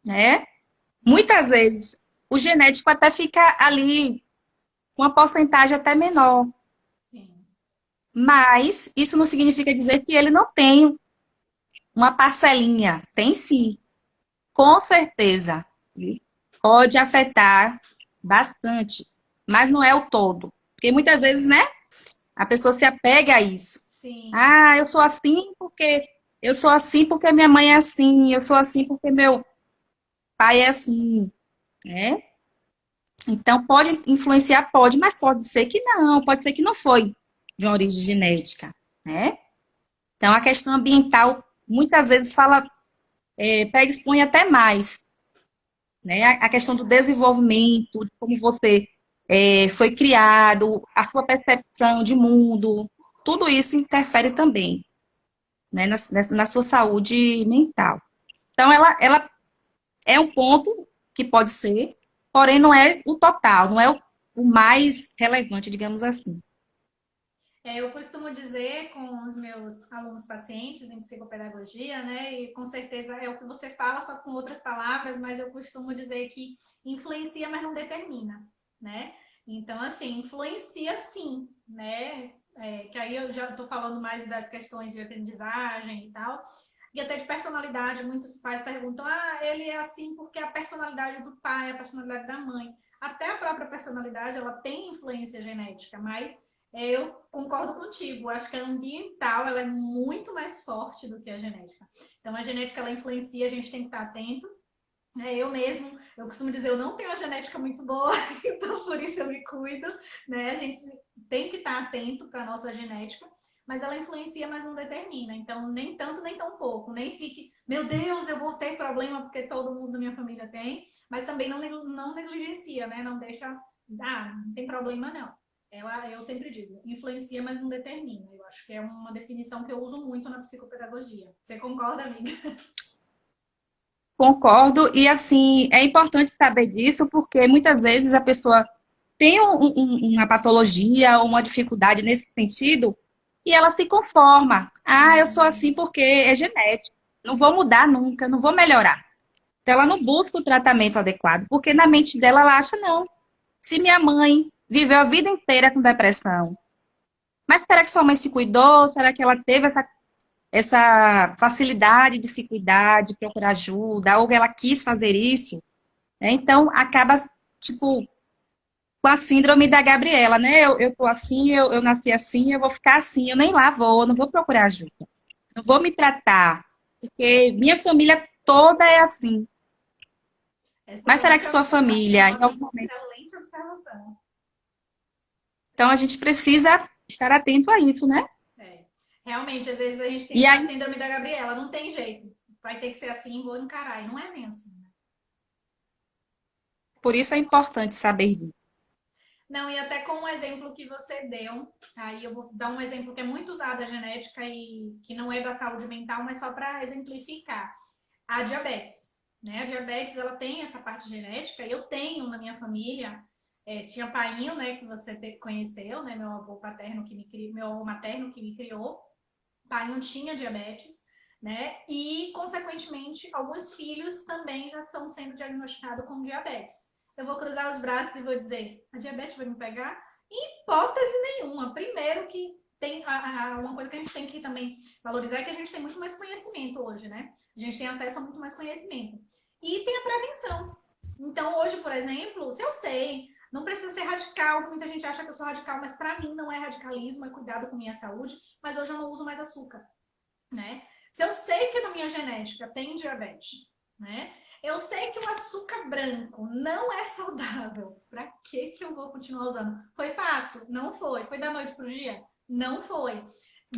né? Muitas vezes o genético até fica ali com uma porcentagem até menor. Sim. Mas isso não significa dizer que ele não tem uma parcelinha. Tem sim, com certeza. Pode afetar bastante, mas não é o todo. Porque muitas vezes, né, a pessoa se apega a isso. Sim. Ah, eu sou assim porque minha mãe é assim, eu sou assim porque meu pai é assim, né? Então pode influenciar, pode, mas pode ser que não, pode ser que não foi de uma origem genética, né? Então a questão ambiental muitas vezes pega e expõe até mais, né? A questão do desenvolvimento, de como você foi criado, a sua percepção de mundo, tudo isso interfere também, né, na sua saúde mental. Então, ela é um ponto que pode ser, porém não é o total, não é o mais relevante, digamos assim. Eu costumo dizer com os meus alunos pacientes em psicopedagogia, né? E com certeza é o que você fala, só com outras palavras, mas eu costumo dizer que influencia, mas não determina, né? Então, assim, influencia sim, né? Que aí eu já estou falando mais das questões de aprendizagem e tal. E até de personalidade, muitos pais perguntam: ah, ele é assim porque a personalidade do pai, a personalidade da mãe. Até a própria personalidade, ela tem influência genética, mas eu concordo contigo. Acho que a ambiental ela é muito mais forte do que a genética. Então, a genética ela influencia, a gente tem que estar atento. Eu mesmo, eu costumo dizer, eu não tenho uma genética muito boa, então por isso eu me cuido. Né? A gente tem que estar atento para a nossa genética, mas ela influencia, mas não determina. Então, nem tanto, nem tão pouco. Nem fique, meu Deus, eu vou ter problema porque todo mundo da minha família tem, mas também não negligencia, né? Não deixa, não tem problema não. Eu sempre digo, influencia, mas não determina. Eu acho que é uma definição que eu uso muito na psicopedagogia. Você concorda, amiga? Concordo, e assim, é importante saber disso, porque muitas vezes a pessoa tem uma patologia ou uma dificuldade nesse sentido, e ela se conforma. Ah, eu sou assim porque é genético, não vou mudar nunca, não vou melhorar. Então, ela não busca o tratamento adequado, porque na mente dela ela acha, não. Se minha mãe viveu a vida inteira com depressão, mas será que sua mãe se cuidou? Será que ela teve essa facilidade de se cuidar, de procurar ajuda, ou ela quis fazer isso? Né? Então, acaba, tipo, com a síndrome da Gabriela, né? Eu tô assim, eu nasci assim, eu vou ficar assim, eu nem lá vou, eu não vou procurar ajuda. Não vou me tratar, porque minha família toda é assim. Mas será que Excelente sua família, observação, em algum amiga. momento... Excelente observação. Então, a gente precisa estar atento a isso, né? É. Realmente, às vezes a gente tem E essa aí, síndrome da Gabriela, não tem jeito. Vai ter que ser assim, vou encarar. E não é bem assim. por isso é importante saber disso. Não, e até com o exemplo que você deu, aí eu vou dar um exemplo que é muito usado a genética e que não é da saúde mental, mas só para exemplificar. A diabetes, né? A diabetes, ela tem essa parte genética, e eu tenho na minha família, tinha painho, né, que você conheceu, né, meu avô paterno que me criou, meu avô materno que me criou, painho tinha diabetes, né? E, consequentemente, alguns filhos também já estão sendo diagnosticados com diabetes. Eu vou cruzar os braços e vou dizer, a diabetes vai me pegar? Em hipótese nenhuma. Primeiro que tem uma coisa que a gente tem que também valorizar é que a gente tem muito mais conhecimento hoje, né? A gente tem acesso a muito mais conhecimento. E tem a prevenção. Então, hoje, por exemplo, se eu sei, não precisa ser radical, muita gente acha que eu sou radical, mas para mim não é radicalismo, é cuidado com minha saúde, mas hoje eu não uso mais açúcar, né? Se eu sei que na minha genética tem diabetes, né? Eu sei que o açúcar branco não é saudável. Para que eu vou continuar usando? Foi fácil? Não foi. Foi da noite pro dia? Não foi.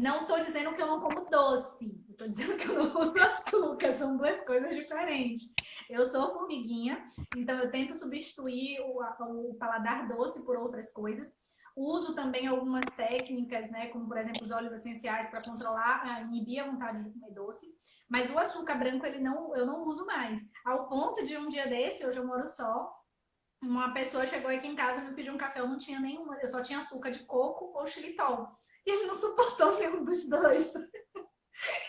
Não estou dizendo que eu não como doce. Estou dizendo que eu não uso açúcar. São duas coisas diferentes. Eu sou formiguinha, então eu tento substituir o paladar doce por outras coisas. Uso também algumas técnicas, né, como por exemplo os óleos essenciais para controlar, inibir a vontade de comer doce. Mas o açúcar branco eu não uso mais. Ao ponto de um dia desse, hoje eu moro só, uma pessoa chegou aqui em casa e me pediu um café, eu não tinha nenhuma, eu só tinha açúcar de coco ou xilitol. E ele não suportou nenhum dos dois.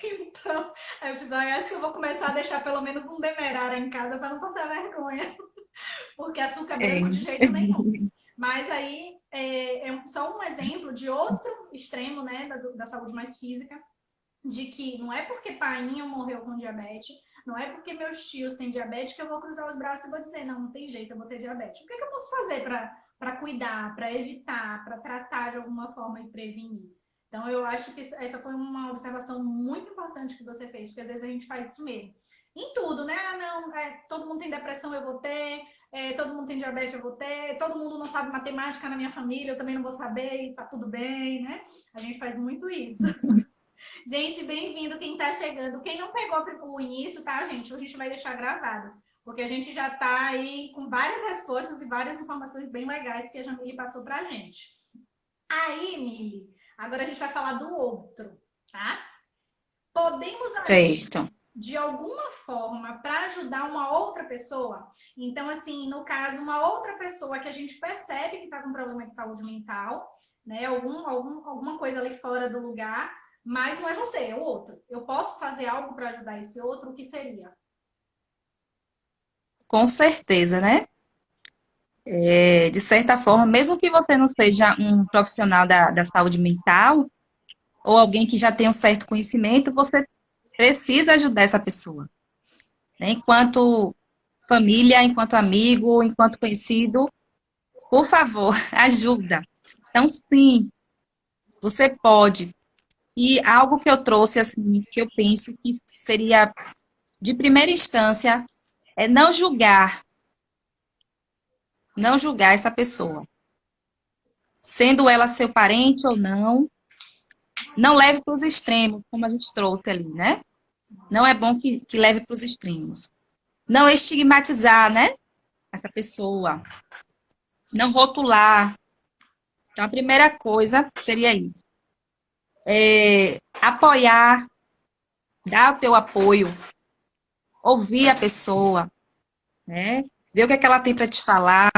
Então, eu acho que eu vou começar a deixar pelo menos um demerara em casa para não passar vergonha. Porque açúcar É, branco de jeito nenhum. Mas aí é só um exemplo de outro extremo, né, da saúde mais física, de que não é porque painho morreu com diabetes, não é porque meus tios têm diabetes que eu vou cruzar os braços e vou dizer, não tem jeito, eu vou ter diabetes. O que eu posso fazer para cuidar, para evitar, para tratar de alguma forma e prevenir? Então, eu acho que essa foi uma observação muito importante que você fez, porque às vezes a gente faz isso mesmo. Em tudo, né? Ah, não, todo mundo tem depressão, eu vou ter, todo mundo tem diabetes, eu vou ter, todo mundo não sabe matemática na minha família, eu também não vou saber, e tá tudo bem, né? A gente faz muito isso. Gente, bem-vindo quem tá chegando. Quem não pegou o início, tá, gente? A gente vai deixar gravado. Porque a gente já tá aí com várias respostas e várias informações bem legais que a Jamile passou pra gente. Aí, Mili, agora a gente vai falar do outro, tá? Podemos agir certo. de alguma forma para ajudar uma outra pessoa? Então, assim, no caso, uma outra pessoa que a gente percebe que está com problema de saúde mental, né? Alguma coisa ali fora do lugar, mas não é você, é o outro. Eu posso fazer algo para ajudar esse outro? O que seria? Com certeza, né? De certa forma, mesmo que você não seja um profissional da saúde mental, ou alguém que já tem um certo conhecimento, você precisa ajudar essa pessoa. Né? Enquanto família, enquanto amigo, enquanto conhecido, por favor, ajuda. Então, sim, você pode. E algo que eu trouxe, assim, que eu penso que seria de primeira instância, é não julgar essa pessoa, sendo ela seu parente ou não, não leve para os extremos, como a gente trouxe ali, né? Não é bom que leve para os extremos. Não estigmatizar, né? Essa pessoa. Não rotular. Então, a primeira coisa seria isso. Apoiar, dar o teu apoio, ouvir a pessoa, né? Ver o que é que ela tem para te falar,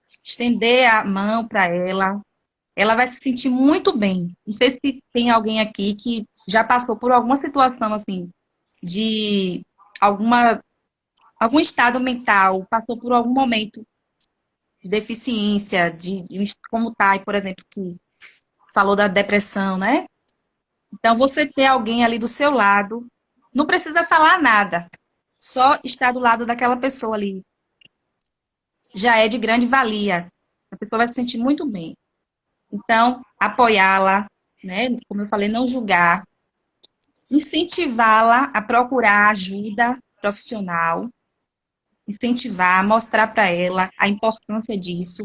estender a mão para ela. Ela vai se sentir muito bem. Não sei se tem alguém aqui que já passou por alguma situação assim, de algum estado mental, passou por algum momento de deficiência, como Thay, por exemplo, que falou da depressão, né? Então, você ter alguém ali do seu lado, não precisa falar nada, só estar do lado daquela pessoa ali já é de grande valia. A pessoa vai se sentir muito bem. Então, apoiá-la, né? Como eu falei, não julgar, incentivá-la a procurar ajuda profissional, incentivar, mostrar para ela a importância disso,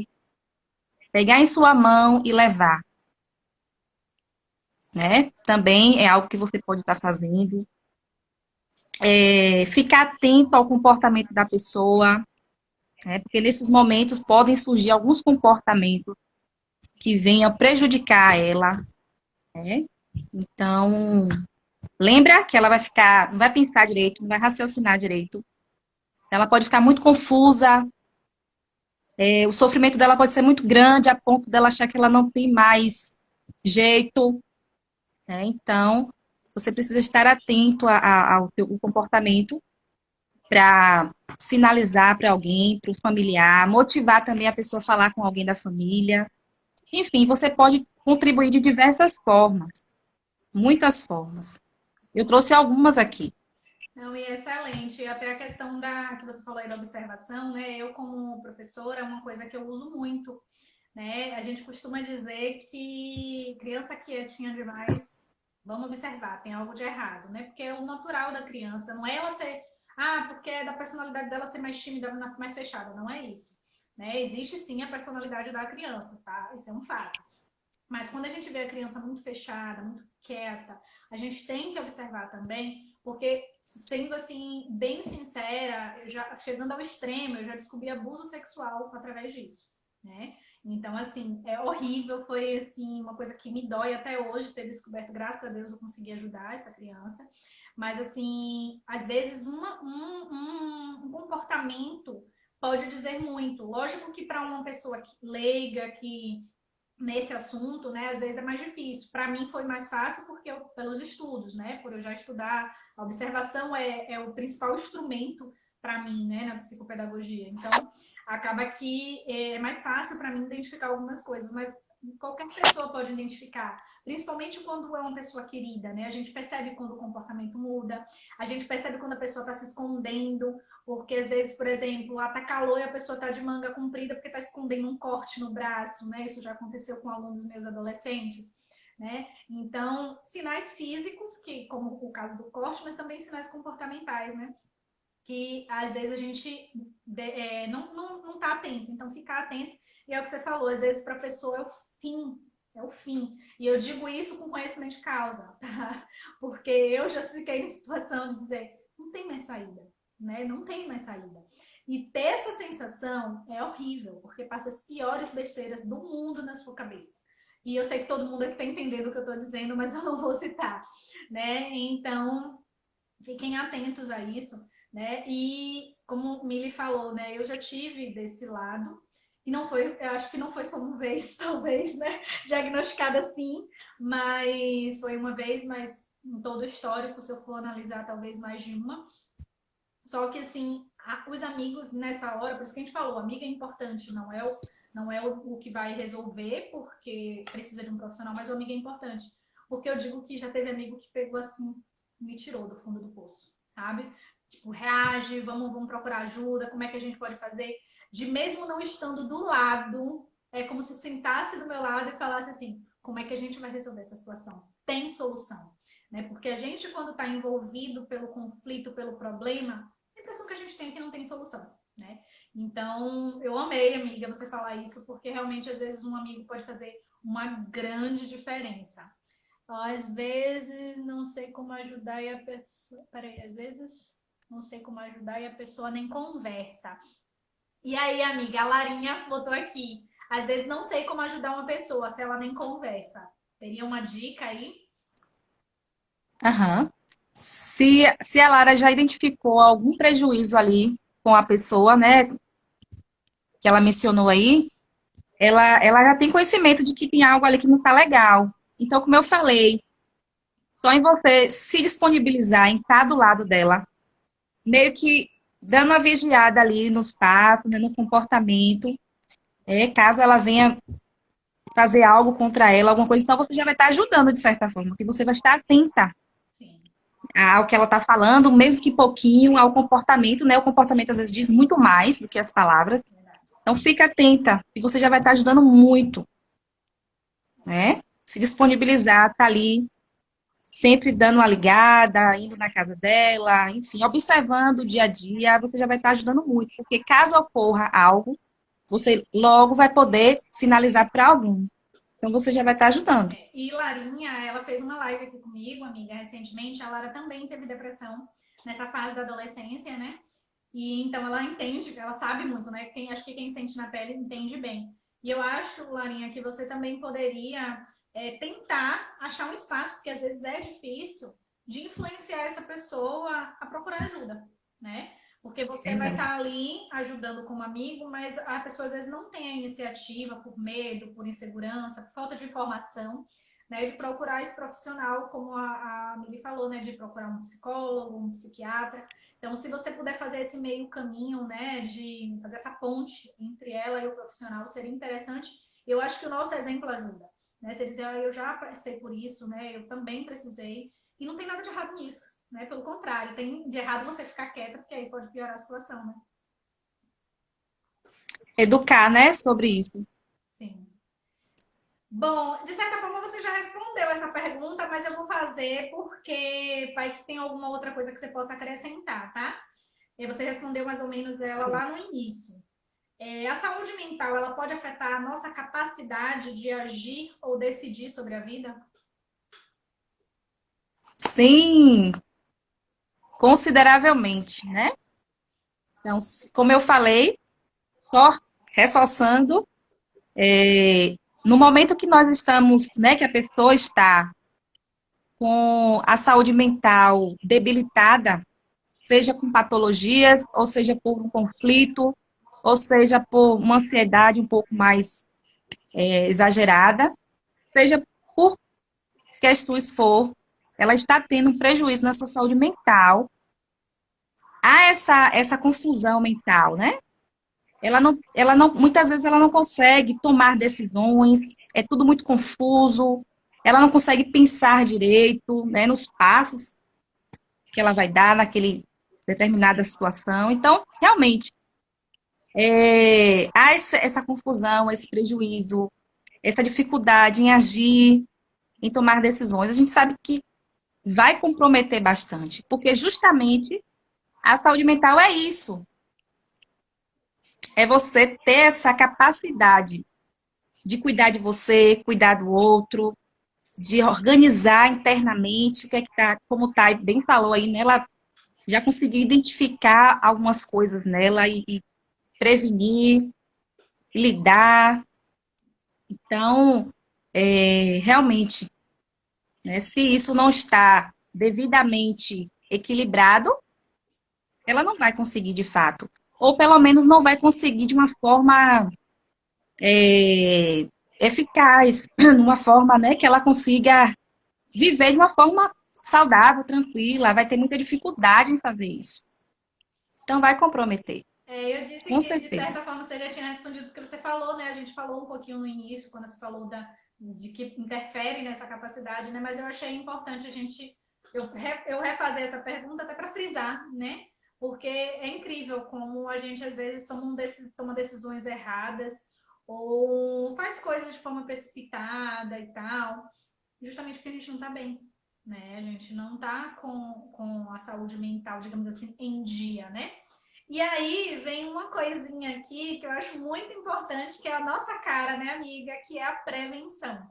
pegar em sua mão e levar, né? Também é algo que você pode estar fazendo. Ficar atento ao comportamento da pessoa, né? Porque nesses momentos podem surgir alguns comportamentos que venham prejudicar ela, né? Então, lembra que ela vai ficar, não vai pensar direito, não vai raciocinar direito. Ela pode ficar muito confusa, o sofrimento dela pode ser muito grande a ponto dela achar que ela não tem mais jeito, né? Então, você precisa estar atento ao seu comportamento para sinalizar para alguém, para o familiar, motivar também a pessoa a falar com alguém da família. Enfim, você pode contribuir de diversas formas, muitas formas. Eu trouxe algumas aqui. Não, e excelente. E até a questão da que você falou aí da observação, né? Eu, como professora, é uma coisa que eu uso muito, né? A gente costuma dizer que criança quietinha demais, vamos observar, tem algo de errado, né? Porque é o natural da criança, não é ela ser, porque é da personalidade dela ser mais tímida, mais fechada, não é isso, né? Existe sim a personalidade da criança, tá? Isso é um fato. Mas quando a gente vê a criança muito fechada, muito quieta, a gente tem que observar também, porque sendo assim bem sincera, eu já chegando ao extremo, eu já descobri abuso sexual através disso, né? Então assim, é horrível, foi assim uma coisa que me dói até hoje ter descoberto, graças a Deus eu consegui ajudar essa criança. Mas assim, às vezes um comportamento pode dizer muito. Lógico que para uma pessoa leiga que nesse assunto, né, às vezes é mais difícil. Para mim foi mais fácil porque pelos estudos, né, por eu já estudar, a observação é o principal instrumento para mim, né, na psicopedagogia. Então, acaba que é mais fácil para mim identificar algumas coisas, mas qualquer pessoa pode identificar, principalmente quando é uma pessoa querida, né? A gente percebe quando o comportamento muda, a gente percebe quando a pessoa está se escondendo, porque às vezes, por exemplo, lá tá calor e a pessoa tá de manga comprida porque tá escondendo um corte no braço, né? Isso já aconteceu com alunos meus adolescentes, né? Então, sinais físicos, que como o caso do corte, mas também sinais comportamentais, né? Que às vezes a gente não tá atento. Então, ficar atento, e é o que você falou, às vezes para a pessoa é o fim. É o fim. E eu digo isso com conhecimento de causa, tá? Porque eu já fiquei em situação de dizer, não tem mais saída, né? Não tem mais saída. E ter essa sensação é horrível, porque passa as piores besteiras do mundo na sua cabeça. E eu sei que todo mundo aqui está entendendo o que eu estou dizendo, mas eu não vou citar, né? Então, fiquem atentos a isso, né? E como o Mili falou, né? Eu já tive desse lado, e não foi, eu acho que não foi só uma vez, talvez, né? Diagnosticada assim, mas foi uma vez, mas em todo o histórico, se eu for analisar, talvez mais de uma. Só que assim, os amigos nessa hora, por isso que a gente falou, amiga é importante, não é o que vai resolver, porque precisa de um profissional, mas o amigo é importante. Porque eu digo que já teve amigo que pegou assim, me tirou do fundo do poço, sabe? Tipo, reage, vamos procurar ajuda, como é que a gente pode fazer? De mesmo não estando do lado, é como se sentasse do meu lado e falasse assim, como é que a gente vai resolver essa situação? Tem solução, né? Porque a gente, quando está envolvido pelo conflito, pelo problema, a impressão que a gente tem é que não tem solução, né? Então, eu amei, amiga, você falar isso, porque realmente, às vezes, um amigo pode fazer uma grande diferença. Ó, às vezes não sei como ajudar e a pessoa. Peraí, às vezes não sei como ajudar e a pessoa nem conversa. E aí, amiga, a Larinha botou aqui. Às vezes não sei como ajudar uma pessoa se ela nem conversa. Teria uma dica aí? Aham. Se a Lara já identificou algum prejuízo ali com a pessoa, né, que ela mencionou aí, ela já tem conhecimento de que tem algo ali que não está legal. Então, como eu falei, só em você se disponibilizar em estar do lado dela, meio que dando uma vigiada ali nos passos, né, no comportamento, caso ela venha fazer algo contra ela, alguma coisa, então você já vai estar ajudando de certa forma, porque você vai estar atenta Sim, ao que ela está falando, mesmo que pouquinho, ao comportamento, né? O comportamento às vezes diz muito mais do que as palavras. verdade. Então fica atenta, e você já vai estar ajudando muito, né? Se disponibilizar, tá ali, sempre dando uma ligada, indo na casa dela, enfim, observando o dia a dia, você já vai estar ajudando muito, porque caso ocorra algo, você logo vai poder sinalizar para alguém. Então você já vai estar ajudando. E Larinha, ela fez uma live aqui comigo, amiga, recentemente. A Lara também teve depressão nessa fase da adolescência, né? E então ela entende, ela sabe muito, né? Acho que quem sente na pele entende bem. E eu acho, Larinha, que você também poderia tentar achar um espaço, porque às vezes é difícil, de influenciar essa pessoa a procurar ajuda, né? Porque você vai Verdade. estar ali ajudando como amigo, mas a pessoa às vezes não tem a iniciativa por medo, por insegurança, por falta de informação, né? De procurar esse profissional, como a Mili falou, né? De procurar um psicólogo, um psiquiatra. Então, se você puder fazer esse meio caminho, né, de fazer essa ponte entre ela e o profissional, seria interessante. Eu acho que o nosso exemplo ajuda, né? Você dizer, eu já passei por isso, né? Eu também precisei. E não tem nada de errado nisso, né? Pelo contrário, tem de errado você ficar quieta, porque aí pode piorar a situação, né? Educar, né, sobre isso. Sim. Bom, de certa forma você já respondeu essa pergunta, mas eu vou fazer porque vai que tem alguma outra coisa que você possa acrescentar, tá? E você respondeu mais ou menos dela Sim. lá no início. A saúde mental, ela pode afetar a nossa capacidade de agir ou decidir sobre a vida? Sim, consideravelmente, né? Então, como eu falei, só reforçando, no momento que nós estamos, né, que a pessoa está com a saúde mental debilitada, seja com patologias, ou seja por um conflito, ou seja por uma ansiedade um pouco mais exagerada, seja por questões for, ela está tendo um prejuízo na sua saúde mental. Há essa confusão mental, né? Ela não, muitas vezes ela não consegue tomar decisões, é tudo muito confuso, ela não consegue pensar direito, né, nos passos que ela vai dar naquele determinada situação. Então, realmente, há essa confusão, esse prejuízo, essa dificuldade em agir, em tomar decisões. A gente sabe que vai comprometer bastante, porque justamente a saúde mental é isso, é você ter essa capacidade de cuidar de você, cuidar do outro, de organizar internamente o que é que tá, como o Thay bem falou aí, né? Ela já conseguiu identificar algumas coisas nela e prevenir, lidar. Então, realmente, né, se isso não está devidamente equilibrado, ela não vai conseguir de fato. Ou pelo menos não vai conseguir de uma forma é, eficaz, numa forma, né, que ela consiga viver de uma forma saudável, tranquila, vai ter muita dificuldade em fazer isso. Então, vai comprometer, Eu disse com que, de certeza. certa forma, você já tinha respondido porque você falou, né? A gente falou um pouquinho no início, quando você falou de que interfere nessa capacidade, né? Mas eu achei importante eu refazer essa pergunta até para frisar, né? Porque é incrível como a gente, às vezes, toma decisões erradas ou faz coisas de forma precipitada e tal, justamente porque a gente não tá bem, né? A gente não tá com a saúde mental, digamos assim, em dia, né? E aí vem uma coisinha aqui que eu acho muito importante, que é a nossa cara, né, amiga, que é a prevenção.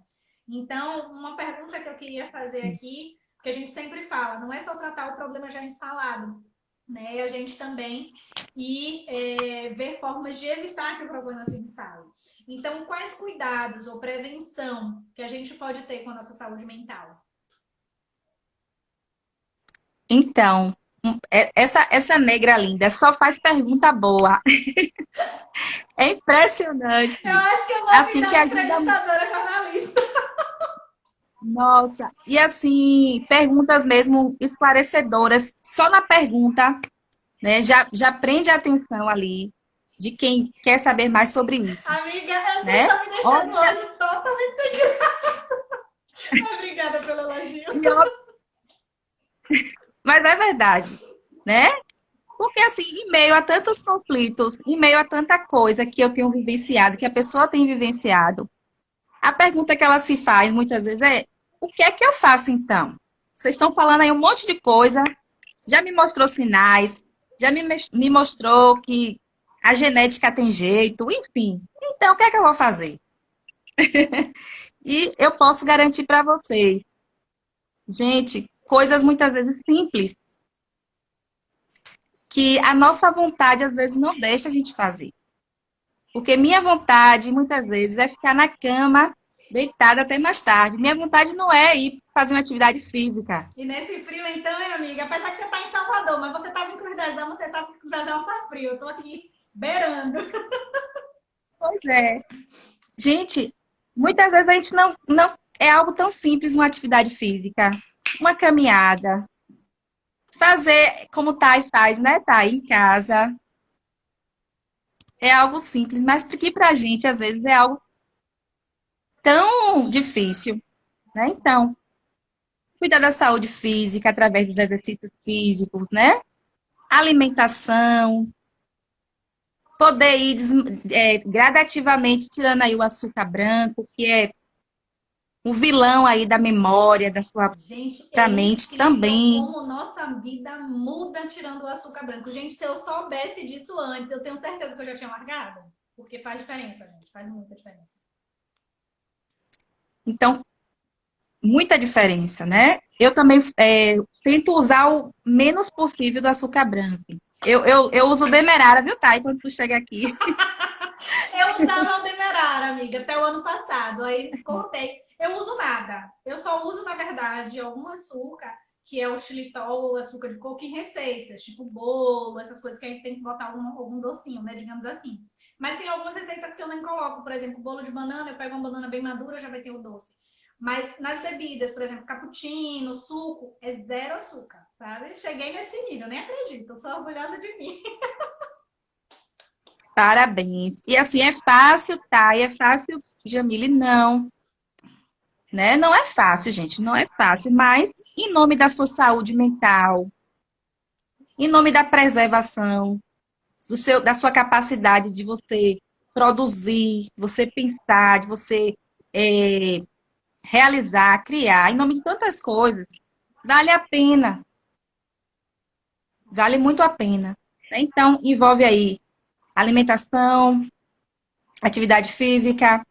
Então, uma pergunta que eu queria fazer aqui, que a gente sempre fala, não é só tratar o problema já instalado, né? E a gente também ver formas de evitar que o problema se instale. Então, quais cuidados ou prevenção que a gente pode ter com a nossa saúde mental? Então, essa negra linda só faz pergunta boa. É Eu impressionante. acho que eu vou Assim que virar ajuda. entrevistadora jornalista. Nossa, e assim, perguntas mesmo esclarecedoras. Só na pergunta, né, já prende a atenção ali de quem quer saber mais sobre isso, Amiga, vocês né? estão me deixando Olha, hoje totalmente sem graça. Obrigada pelo elogio. e mas é verdade, né? Porque assim, em meio a tantos conflitos, em meio a tanta coisa que eu tenho vivenciado, que a pessoa tem vivenciado, a pergunta que ela se faz muitas vezes é: o que é que eu faço então? Vocês estão falando aí um monte de coisa, já me mostrou sinais, já me mostrou que a genética tem jeito, enfim. Então, o que é que eu vou fazer? E eu posso garantir para vocês, gente, coisas muitas vezes simples, que a nossa vontade às vezes não deixa a gente fazer. Porque minha vontade, muitas vezes, é ficar na cama, deitada até mais tarde. Minha vontade não é ir fazer uma atividade física. E nesse frio, então, hein, amiga? Apesar que você está em Salvador, mas você estava em Cruz das Almas, você estava em Cruz das Almas, tá frio. Eu tô aqui beirando. Pois é. Gente, muitas vezes a gente não é algo tão simples, uma atividade física, uma caminhada, fazer como Thay faz, né, Thay, em casa. É algo simples, mas que pra gente, às vezes, é algo tão difícil, né? Então, cuidar da saúde física através dos exercícios físicos, né? Alimentação, poder ir gradativamente tirando aí o açúcar branco, que é o vilão aí da memória, da sua Gente, pra é mente incrível também. como nossa vida muda tirando o açúcar branco. Gente, se eu soubesse disso antes, eu tenho certeza que eu já tinha largado. Porque faz diferença, gente. Faz muita diferença. Então, muita diferença, né? Eu também tento usar o menos possível do açúcar branco. Eu uso demerara, viu, Thay, quando tu chega aqui. Eu usava o Demerara, amiga, até o ano passado. Aí cortei. Eu uso nada. Eu só uso, na verdade, algum açúcar, que é o xilitol ou açúcar de coco em receitas, tipo bolo, essas coisas que a gente tem que botar algum docinho, né? Digamos assim. Mas tem algumas receitas que eu nem coloco. Por exemplo, bolo de banana, eu pego uma banana bem madura, já vai ter o doce. Mas nas bebidas, por exemplo, cappuccino, suco, é zero açúcar, sabe? Cheguei nesse nível, nem acredito. Eu sou orgulhosa de mim. Parabéns. E assim, é fácil, Thay, é fácil, Jamile, não. Né? Não é fácil, gente, não é fácil, mas em nome da sua saúde mental, em nome da preservação, da sua capacidade de você produzir, você pensar, de você é, realizar, criar, em nome de tantas coisas, vale a pena, vale muito a pena. Né? Então, envolve aí alimentação, atividade física.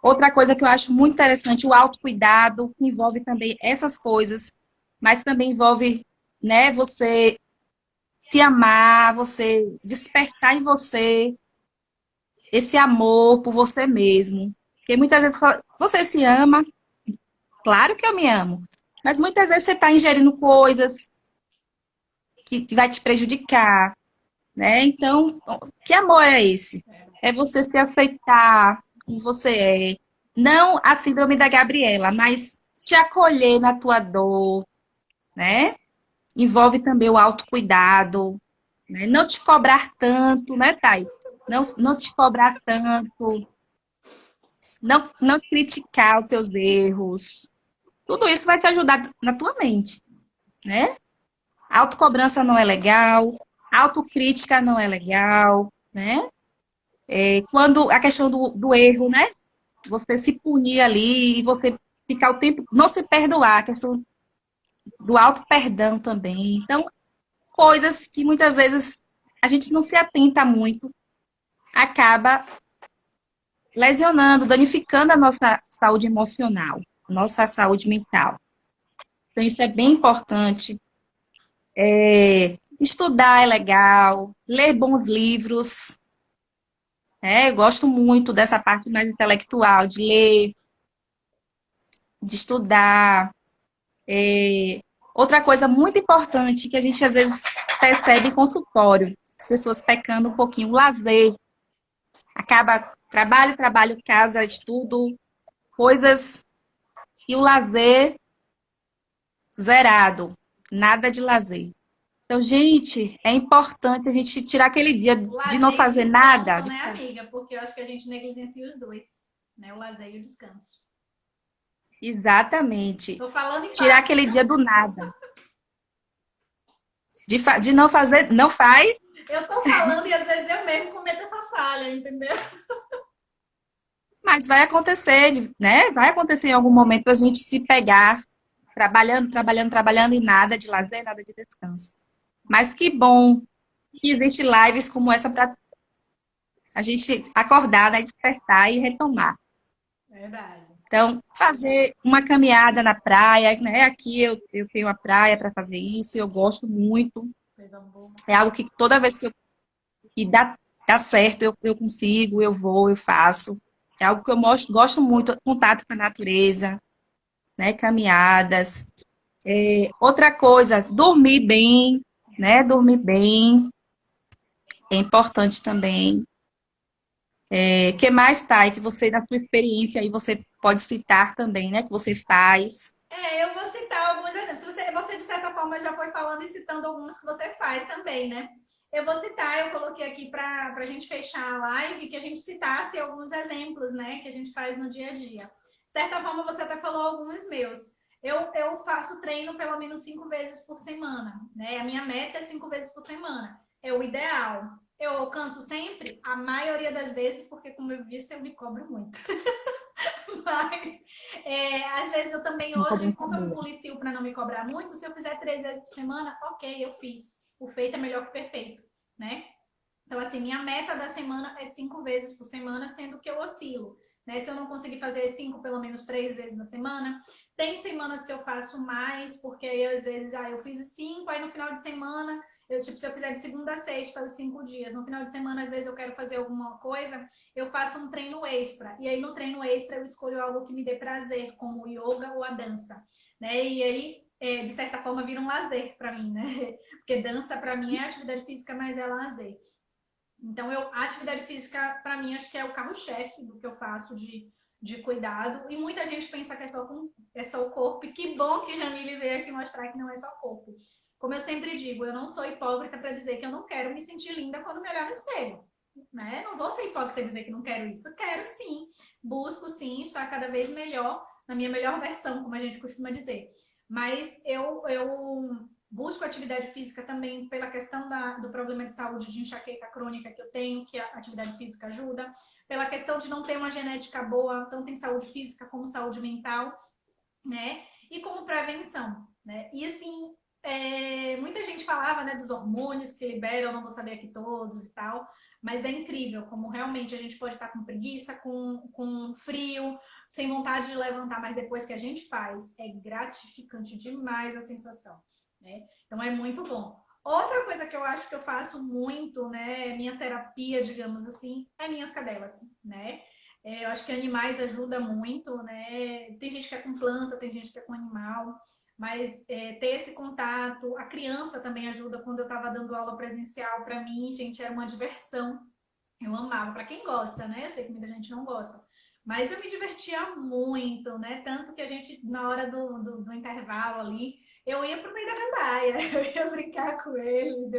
Outra coisa que eu acho muito interessante, o autocuidado, que envolve também essas coisas, mas também envolve, né, você se amar, você despertar em você esse amor por você mesmo. Porque muitas vezes você se ama, claro que eu me amo, mas muitas vezes você está ingerindo coisas que vai te prejudicar, né? Então, que amor é esse? É você se aceitar como você é. Não a síndrome da Gabriela, mas te acolher na tua dor, né? Envolve também o autocuidado, né? Não te cobrar tanto, né, Thay? Não te cobrar tanto, não criticar os teus erros. Tudo isso vai te ajudar na tua mente, né? Autocobrança não é legal, autocrítica não é legal, né? Quando a questão do erro, né? Você se punir ali e você ficar o tempo, não se perdoar, a questão do auto-perdão também. Então, coisas que muitas vezes a gente não se atenta muito, acaba lesionando, danificando a nossa saúde emocional. nossa saúde mental. Então, isso é bem importante. Estudar é legal, ler bons livros, né? Eu gosto muito dessa parte mais intelectual, de ler, de estudar. Outra coisa muito importante que a gente às vezes percebe em consultório, as pessoas pecando um pouquinho, o lazer. Acaba trabalho, trabalho, casa, estudo, coisas, e o lazer zerado, nada de lazer. Então, gente, é importante a gente tirar aquele dia de não Lazer e o fazer nada. descanso, né, amiga? Porque eu acho que a gente negligencia os dois, né? O lazer e o descanso. Exatamente. Tô falando e Tirar faço, aquele viu? dia do nada. De não fazer, não faz, Eu tô falando e às vezes eu mesmo cometo essa falha, entendeu? mas vai acontecer, né? Vai acontecer em algum momento a gente se pegar trabalhando, trabalhando, trabalhando e nada de lazer, nada de descanso. Mas que bom que existe lives como essa para a gente acordar, né, despertar e retomar. Verdade. Então, fazer uma caminhada na praia, né? Aqui eu tenho a praia para fazer isso, eu gosto muito. Coisa boa. É algo que toda vez que dá certo, eu consigo, eu vou, eu faço. É algo que eu gosto muito, contato com a natureza, né? Caminhadas. Outra coisa, dormir bem, né? Dormir bem é importante também. Que mais, Thay, que você, na sua experiência, aí você pode citar também, né? Que você faz. Eu vou citar alguns exemplos. Você, de certa forma, já foi falando e citando alguns que você faz também, né? Eu vou citar, eu coloquei aqui para a gente fechar a live, que a gente citasse alguns exemplos, né? Que a gente faz no dia a dia. De certa forma, você até falou alguns meus. Eu faço treino pelo menos 5 vezes por semana, né? A minha meta é 5 vezes por semana. É o ideal. Eu alcanço sempre? A maioria das vezes, porque, como eu disse, eu me cobro muito. Mas, às vezes eu também Uma hoje, cobrança como eu me boa. policio para não me cobrar muito, se eu fizer 3 vezes por semana, ok, eu fiz. O feito é melhor que o perfeito, né? Então, assim, minha meta da semana é 5 vezes por semana, sendo que eu oscilo. Né? Se eu não conseguir fazer 5, pelo menos 3 vezes na semana. Tem semanas que eu faço mais, porque aí às vezes eu fiz 5, aí no final de semana, se eu fizer de segunda a sexta, os 5 dias, no final de semana, às vezes eu quero fazer alguma coisa, eu faço um treino extra. E aí no treino extra eu escolho algo que me dê prazer, como o yoga ou a dança. Né? E aí, de certa forma, vira um lazer para mim, né? Porque dança para mim é atividade física, mas é lazer. Então, a atividade física, para mim, acho que é o carro-chefe do que eu faço de cuidado. E muita gente pensa que é só o corpo. E que bom que Jamile veio aqui mostrar que não é só corpo. Como eu sempre digo, eu não sou hipócrita para dizer que eu não quero me sentir linda quando me olhar no espelho. Né? Não vou ser hipócrita e dizer que não quero isso. Quero sim. Busco sim estar cada vez melhor, na minha melhor versão, como a gente costuma dizer. Mas eu busco atividade física também pela questão do problema de saúde de enxaqueca crônica que eu tenho, que a atividade física ajuda, pela questão de não ter uma genética boa, tanto em saúde física como saúde mental, né? E como prevenção, né? E assim, muita gente falava, né, dos hormônios que liberam, não vou saber aqui todos e tal, mas é incrível como realmente a gente pode estar com preguiça, com frio, sem vontade de levantar, mas depois que a gente faz, é gratificante demais a sensação, né? Então é muito bom. Outra coisa que eu acho que eu faço muito, né, minha terapia, digamos assim, é minhas cadelas, né? Eu acho que animais ajuda muito, né? Tem gente que é com planta, tem gente que é com animal, mas ter esse contato. A criança também ajuda. Quando eu estava dando aula presencial, para mim, gente, era uma diversão. Eu amava. Para quem gosta, né? Eu sei que muita gente não gosta. Mas eu me divertia muito, né? Tanto que a gente, na hora do intervalo ali, eu ia pro meio da gandaia, eu ia brincar com eles,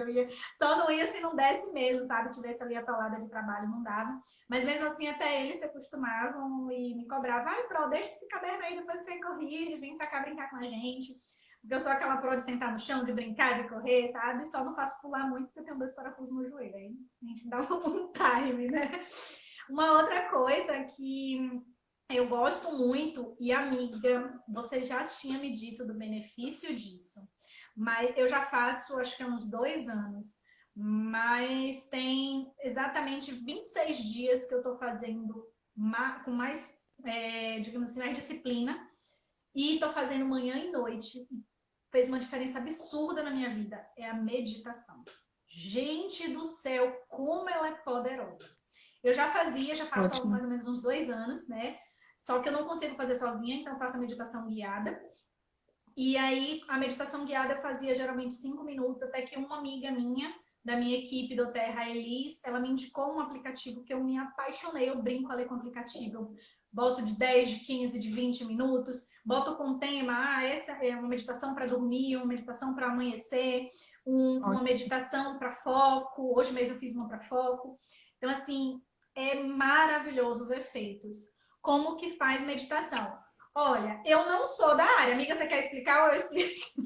só não ia se não desse mesmo, sabe? Tivesse ali a paulada de trabalho, não dava. Mas mesmo assim, até eles se acostumavam e me cobravam, Pro, deixa esse caderno aí, depois você corrige, vem pra cá brincar com a gente. Porque eu sou aquela pro de sentar no chão, de brincar, de correr, sabe? Só não faço pular muito porque eu tenho 2 parafusos no joelho. Aí a gente dá um time, né? Uma outra coisa que eu gosto muito, e amiga, você já tinha me dito do benefício disso, mas eu já faço, acho que há uns 2 anos, mas tem exatamente 26 dias que eu tô fazendo com mais, digamos assim, mais disciplina, e tô fazendo manhã e noite. Fez uma diferença absurda na minha vida. É a meditação. Gente do céu, como ela é poderosa. Eu já faço Ótimo. mais ou menos uns 2 anos, né? Só que eu não consigo fazer sozinha, então eu faço a meditação guiada. E aí, a meditação guiada eu fazia geralmente 5 minutos, até que uma amiga minha, da minha equipe do Terra, Elis, ela me indicou um aplicativo que eu me apaixonei. Eu brinco ali com o aplicativo. Eu boto de 10, de 15, de 20 minutos, boto com tema, essa é uma meditação para dormir, uma meditação para amanhecer, uma Ótimo. meditação para foco. Hoje mesmo eu fiz uma para foco. Então, assim, é maravilhoso os efeitos. Como que faz meditação? Olha, eu não sou da área. Amiga, você quer explicar ou eu explico?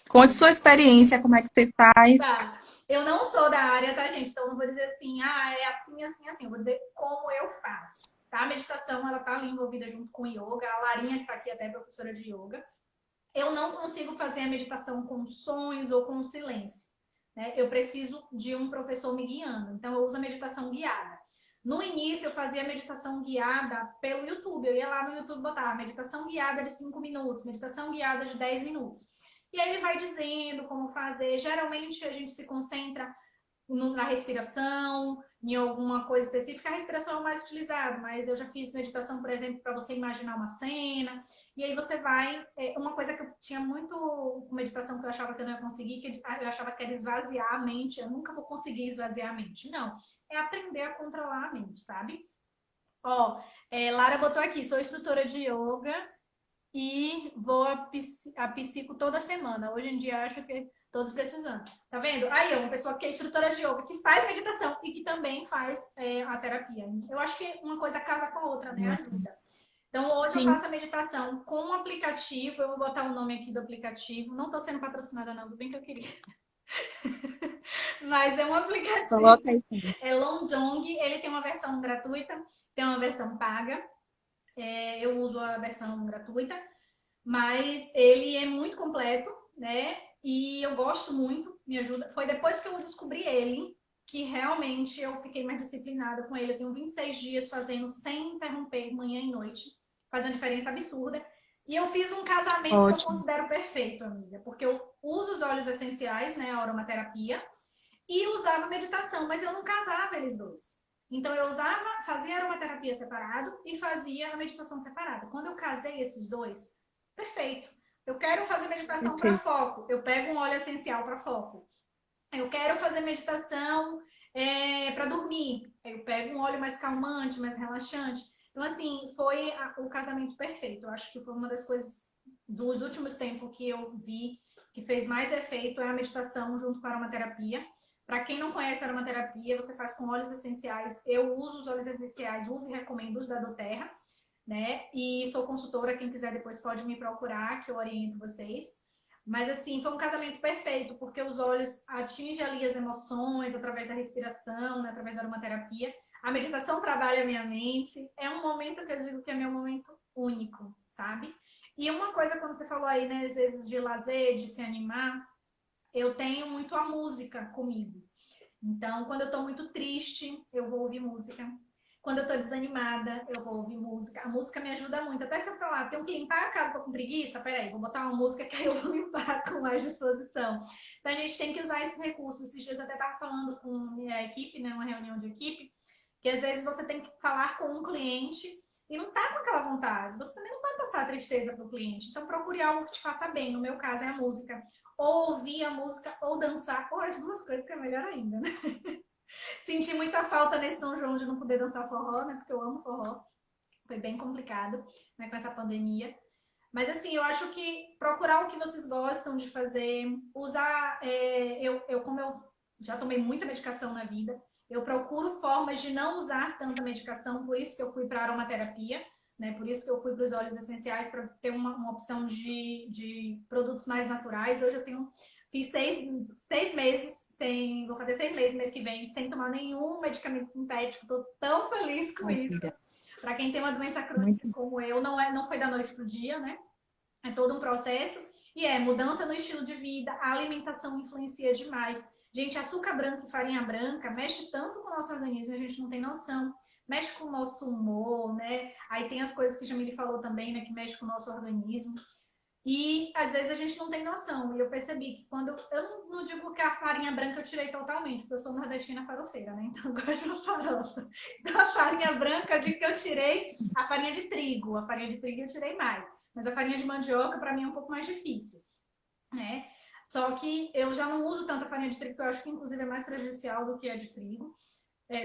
Conte sua experiência, como é que você faz. Tá. Eu não sou da área, tá, gente? Então, eu não vou dizer assim, é assim, assim, assim. Eu vou dizer como eu faço. Tá? A meditação, ela tá ali envolvida junto com yoga. A Larinha, que tá aqui, até é professora de yoga. Eu não consigo fazer a meditação com sons ou com silêncio. Né? Eu preciso de um professor me guiando. Então, eu uso a meditação guiada. No início, eu fazia meditação guiada pelo YouTube. Eu ia lá no YouTube botar meditação guiada de 5 minutos, meditação guiada de 10 minutos. E aí ele vai dizendo como fazer. Geralmente, a gente se concentra na respiração, em alguma coisa específica. A respiração é o mais utilizado, mas eu já fiz meditação, por exemplo, para você imaginar uma cena. E aí você vai... uma coisa que eu tinha muito com meditação que eu achava que eu não ia conseguir, que eu achava que era esvaziar a mente. Eu nunca vou conseguir esvaziar a mente. Não. É aprender a controlar a mente, sabe? Ó, Lara botou aqui, sou instrutora de yoga e vou a psico toda semana. Hoje em dia acho que todos precisando. Tá vendo? Aí, uma pessoa que é instrutora de yoga, que faz meditação e que também faz a terapia. Eu acho que uma coisa casa com a outra, né? Ajuda. Então, hoje eu Sim. faço a meditação com um aplicativo. Eu vou botar o nome aqui do aplicativo. Não tô sendo patrocinada, não, do bem que eu queria. Mas é um aplicativo. Coloca aí sim. É Longjong. Ele tem uma versão gratuita, tem uma versão paga. Eu uso a versão gratuita, mas ele é muito completo, né? E eu gosto muito, me ajuda. Foi depois que eu descobri ele que realmente eu fiquei mais disciplinada com ele. Eu tenho 26 dias fazendo sem interromper, manhã e noite, fazendo diferença absurda. E eu fiz um casamento que eu Ótimo. considero perfeito, amiga, porque eu uso os óleos essenciais, né, a aromaterapia, e usava meditação, mas eu não casava eles dois. Então eu fazia aromaterapia separado e fazia a meditação separada. Quando eu casei esses dois, perfeito. Eu quero fazer meditação para Perfeito. foco, eu pego um óleo essencial para foco. Eu quero fazer meditação para dormir, eu pego um óleo mais calmante, mais relaxante. Então, assim, foi o casamento perfeito. Eu acho que foi uma das coisas dos últimos tempos que eu vi que fez mais efeito é a meditação junto com a aromaterapia. Para quem não conhece a aromaterapia, você faz com óleos essenciais. Eu uso os óleos essenciais, uso e recomendo os da doTERRA, né? E sou consultora, quem quiser depois pode me procurar, que eu oriento vocês. Mas assim, foi um casamento perfeito, porque os olhos atingem ali as emoções através da respiração, né? Através da aromaterapia. A meditação trabalha a minha mente. É um momento que eu digo que é meu momento único, sabe? E uma coisa, quando você falou aí, né, às vezes de lazer, de se animar, eu tenho muito a música comigo. Então, quando eu tô muito triste, eu vou ouvir música. Quando eu tô desanimada, eu vou ouvir música. A música me ajuda muito. Até se eu falar, tenho que limpar a casa, tô com preguiça, peraí, vou botar uma música que aí eu vou limpar com mais disposição. Então, a gente tem que usar esses recursos. Esses dias eu até tava falando com minha equipe, né, uma reunião de equipe, que às vezes você tem que falar com um cliente e não tá com aquela vontade. Você também não vai passar tristeza pro cliente. Então, procure algo que te faça bem. No meu caso, é a música. Ou ouvir a música, ou dançar, ou as duas coisas, que é melhor ainda, né? Senti muita falta nesse São João de não poder dançar forró, né? Porque eu amo forró. Foi bem complicado, né? Com essa pandemia. Mas assim, eu acho que procurar o que vocês gostam de fazer, usar. Como eu já tomei muita medicação na vida, eu procuro formas de não usar tanta medicação, por isso que eu fui para a aromaterapia, né? Por isso que eu fui para os óleos essenciais, para ter uma opção de produtos mais naturais. Hoje eu fiz 6 meses sem. Vou fazer 6 meses mês que vem, sem tomar nenhum medicamento sintético. Estou tão feliz com isso. Maravilha. Para quem tem uma doença crônica Muito como eu, não foi da noite pro dia, né? É todo um processo. E mudança no estilo de vida, a alimentação influencia demais. Gente, açúcar branco e farinha branca mexe tanto com o nosso organismo, a gente não tem noção. mexe com o nosso humor, né? Aí tem as coisas que a Jamile falou também, né? Que mexe com o nosso organismo. E às vezes a gente não tem noção. E eu percebi que quando. Eu não digo que a farinha branca eu tirei totalmente, porque eu sou nordestina farofeira, né? Então eu gosto de uma farofa. Então a farinha branca, eu digo que eu tirei a farinha de trigo. A farinha de trigo eu tirei mais. Mas a farinha de mandioca, para mim, é um pouco mais difícil, né? Só que eu já não uso tanto a farinha de trigo, que eu acho que inclusive é mais prejudicial do que a de trigo,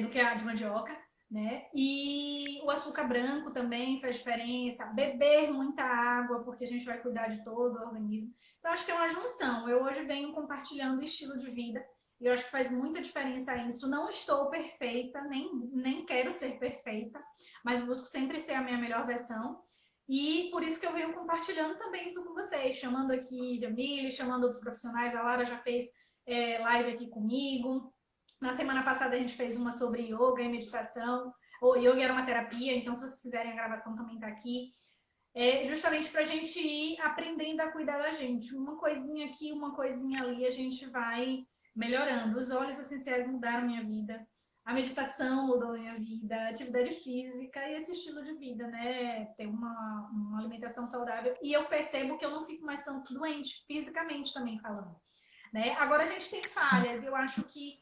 do que a de mandioca, né? E o açúcar branco também faz diferença. Beber muita água, porque a gente vai cuidar de todo o organismo. Então, acho que é uma junção. Eu hoje venho compartilhando o estilo de vida e eu acho que faz muita diferença isso. Não estou perfeita, nem quero ser perfeita, mas busco sempre ser a minha melhor versão. E por isso que eu venho compartilhando também isso com vocês, chamando aqui Jamile, chamando outros profissionais. A Lara já fez live aqui comigo. Na semana passada a gente fez uma sobre yoga e meditação. O yoga era uma terapia, então se vocês quiserem a gravação também está aqui. Justamente para a gente ir aprendendo a cuidar da gente. Uma coisinha aqui, uma coisinha ali, a gente vai melhorando. Os óleos essenciais mudaram minha vida. A meditação mudou minha vida, a atividade física e esse estilo de vida, né? Ter uma alimentação saudável. E eu percebo que eu não fico mais tanto doente, fisicamente também falando. Né? Agora a gente tem falhas. Eu acho que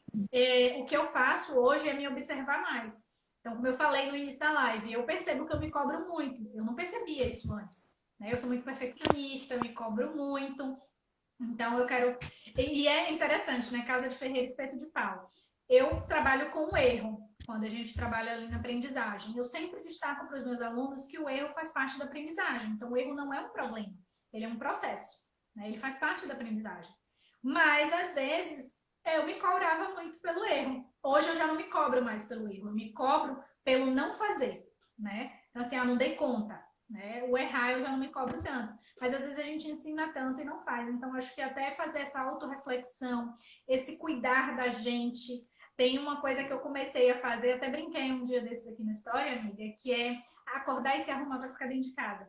o que eu faço hoje é me observar mais. Então, como eu falei no início da live, eu percebo que eu me cobro muito. Eu não percebia isso antes. Né? Eu sou muito perfeccionista, me cobro muito. Então, eu quero... E é interessante, né? Casa de Ferreira, espeto de pau. Eu trabalho com o erro, quando a gente trabalha ali na aprendizagem. Eu sempre destaco para os meus alunos que o erro faz parte da aprendizagem. Então, o erro não é um problema, ele é um processo. Né? Ele faz parte da aprendizagem. Mas, às vezes, eu me cobrava muito pelo erro. Hoje eu já não me cobro mais pelo erro, eu me cobro pelo não fazer, né? Então, assim, eu não dei conta, né? O errar eu já não me cobro tanto. Mas, às vezes, a gente ensina tanto e não faz. Então, acho que até fazer essa autorreflexão, esse cuidar da gente... Tem uma coisa que eu comecei a fazer, até brinquei um dia desses aqui na história, amiga, que é acordar e se arrumar para ficar dentro de casa.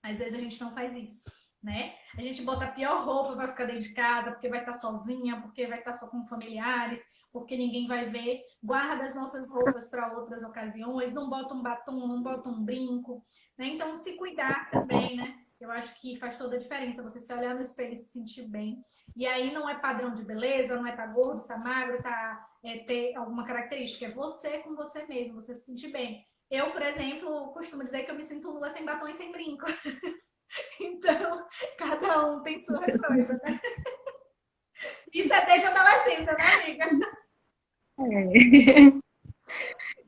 Às vezes a gente não faz isso. Né? A gente bota a pior roupa para ficar dentro de casa, porque vai estar sozinha, porque vai estar só com familiares, porque ninguém vai ver. Guarda as nossas roupas para outras ocasiões, não bota um batom, não bota um brinco. Né? Então, se cuidar também, né? Eu acho que faz toda a diferença você se olhar no espelho e se sentir bem. E aí não é padrão de beleza, não é tá gordo, tá magro, ter alguma característica. É você com você mesmo, você se sentir bem. Eu, por exemplo, costumo dizer que eu me sinto nua sem batom e sem brinco. Então, cada um tem sua coisa, né? Isso é desde a adolescência, né, amiga?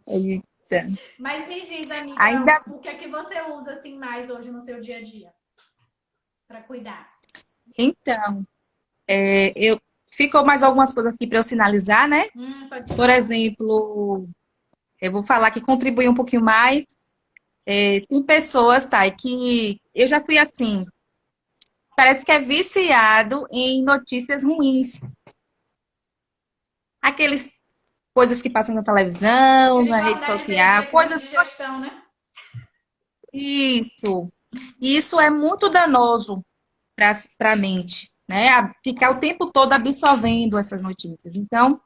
Eita. Mas me diz, amiga, Ainda... o que é que você usa assim mais hoje no seu dia a dia para cuidar? Então, ficou mais algumas coisas aqui para eu sinalizar, né? Pode ser. Por exemplo, eu vou falar que contribui um pouquinho mais. Tem pessoas, tá, que eu já fui assim, parece que é viciado em notícias ruins. Aqueles coisas que passam na televisão, Aqueles na rede jornais de social, meio-dia que vem coisas... de gestão, né? Isso. Isso é muito danoso para a mente, né? Ficar o tempo todo absorvendo essas notícias. Então,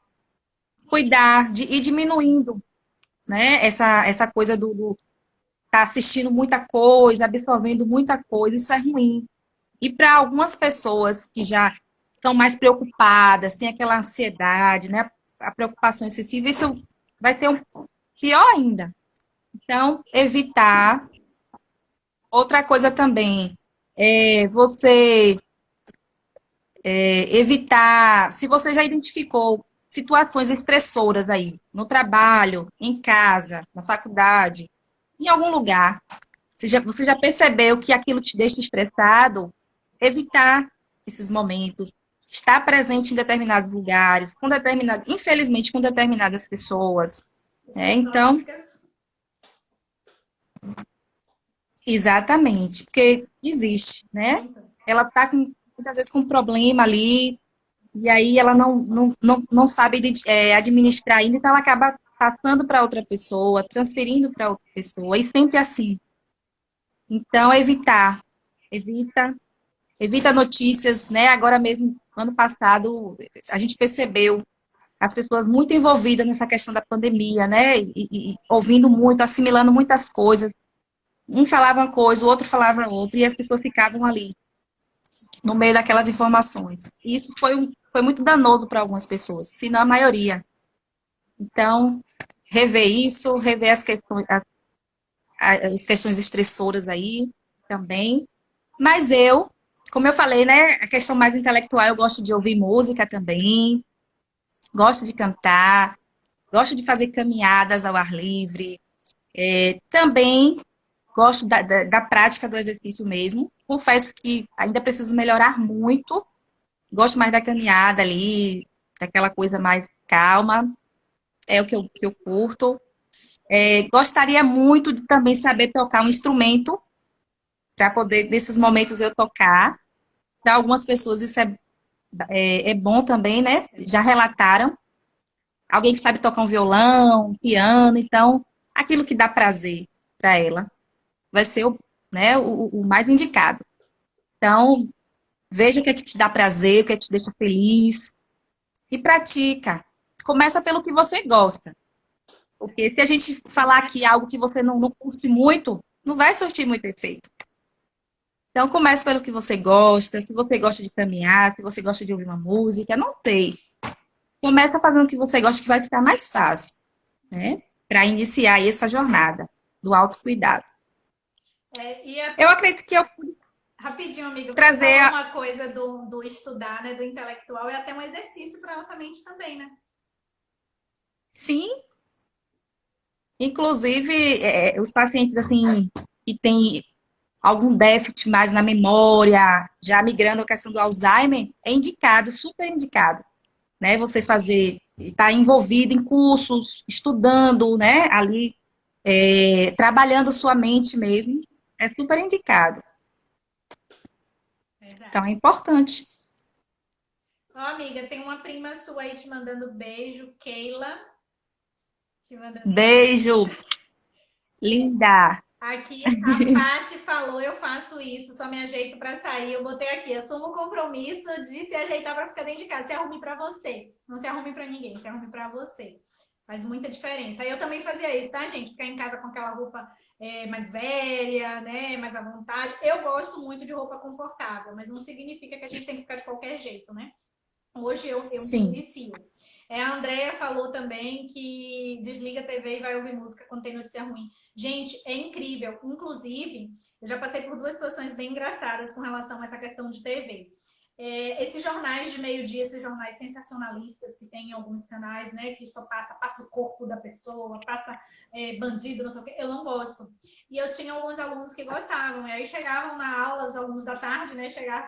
cuidar de ir diminuindo, né? Essa coisa do tá assistindo muita coisa, absorvendo muita coisa, isso é ruim. E para algumas pessoas que já estão mais preocupadas, tem aquela ansiedade, né? A preocupação excessiva, isso vai ter um pior ainda. Então, evitar. Outra coisa também é você evitar, se você já identificou situações estressoras aí, no trabalho, em casa, na faculdade, em algum lugar, você já percebeu que aquilo te deixa estressado, evitar esses momentos, estar presente em determinados lugares, infelizmente com determinadas pessoas. Pessoas Então, tóxicas. exatamente, porque existe, né? Ela está muitas vezes com um problema ali, e aí ela não sabe administrar ainda, então ela acaba passando para outra pessoa, transferindo para outra pessoa, e sempre assim. Então, evita notícias, né? Agora mesmo, ano passado, a gente percebeu as pessoas muito envolvidas nessa questão da pandemia, né? E ouvindo muito, assimilando muitas coisas. Um falava uma coisa, o outro falava outra, e as pessoas ficavam ali, no meio daquelas informações. E isso foi muito danoso para algumas pessoas, se não a maioria. Então, rever isso, rever as questões estressoras aí também. Mas eu, como eu falei, né, a questão mais intelectual, eu gosto de ouvir música também, gosto de cantar, gosto de fazer caminhadas ao ar livre. Também gosto da prática do exercício mesmo. Confesso que ainda preciso melhorar muito. Gosto mais da caminhada ali, daquela coisa mais calma. É o que eu curto. Gostaria muito de também saber tocar um instrumento, para poder, nesses momentos, eu tocar. Para algumas pessoas isso é bom também, né? Já relataram. Alguém que sabe tocar um violão, um piano, então, aquilo que dá prazer para ela vai ser né, o mais indicado. Então, veja o que é que te dá prazer, o que é que te deixa feliz e pratica. Começa pelo que você gosta. Porque se a gente falar aqui algo que você não curte muito, não vai surtir muito efeito. Então, comece pelo que você gosta. Se você gosta de caminhar, se você gosta de ouvir uma música, não sei. Começa fazendo o que você gosta, que vai ficar mais fácil, né? Para iniciar aí essa jornada do autocuidado. Eu acredito que eu pude Rapidinho, amiga, você trazer. falou uma coisa do estudar, né, do intelectual, é até um exercício para nossa mente também, né? Sim, inclusive, os pacientes assim que têm algum déficit mais na memória, já migrando a questão do Alzheimer, é indicado, super indicado, né? Você fazer, estar envolvido em cursos, estudando, né? Ali, trabalhando sua mente mesmo, é super indicado. Então, Verdade. é importante. Ó, amiga, tem uma prima sua aí te mandando beijo, Keila. Te mandando beijo. Beijo, linda. Aqui a Paty falou, eu faço isso, só me ajeito para sair. Eu botei aqui, assumo o compromisso de se ajeitar para ficar dentro de casa. Se arrume para você, não se arrume para ninguém, se arrume para você. Faz muita diferença. Aí eu também fazia isso, tá, gente? Ficar em casa com aquela roupa mais velha, né? Mais à vontade. Eu gosto muito de roupa confortável, mas não significa que a gente tem que ficar de qualquer jeito, né? Hoje eu me Sim, policio. A Andrea falou também que desliga a TV e vai ouvir música quando tem notícia ruim. Gente, é incrível. Inclusive, eu já passei por duas situações bem engraçadas com relação a essa questão de TV. Esses jornais de meio-dia, esses jornais sensacionalistas que tem em alguns canais, né, que só passa o corpo da pessoa, passa bandido, não sei o quê, eu não gosto. E eu tinha alguns alunos que gostavam, e aí chegavam na aula, os alunos da tarde, né, chegavam e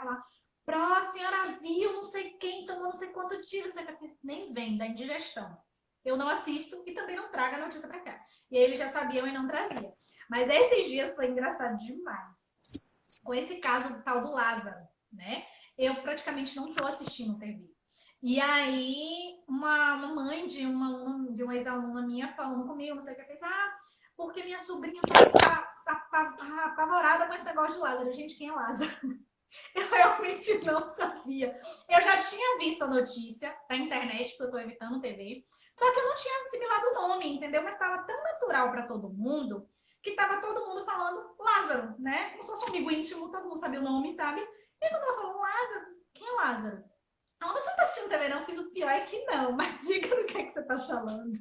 falavam, a senhora viu não sei quem, tomou não sei quanto tiro, não sei o que. Nem vem da indigestão. Eu não assisto e também não trago a notícia para cá. E eles já sabiam e não traziam. Mas esses dias foi engraçado demais. Com esse caso do tal do Lázaro, né? Eu praticamente não estou assistindo TV. E aí, uma mãe de uma ex-aluna minha falando comigo, não sei o que, fez, porque minha sobrinha tá apavorada com esse negócio de Lázaro. Gente, quem é Lázaro? Eu realmente não sabia. Eu já tinha visto a notícia da internet, porque eu tô evitando TV. Só que eu não tinha assimilado o nome, entendeu? Mas estava tão natural para todo mundo que estava todo mundo falando Lázaro, né? Como se fosse um amigo íntimo, todo mundo sabia o nome, sabe? E quando ela falou Lázaro, quem é Lázaro? Ela, você não tá assistindo TV, não? Eu fiz o pior é que não, mas diga do que é que você tá falando.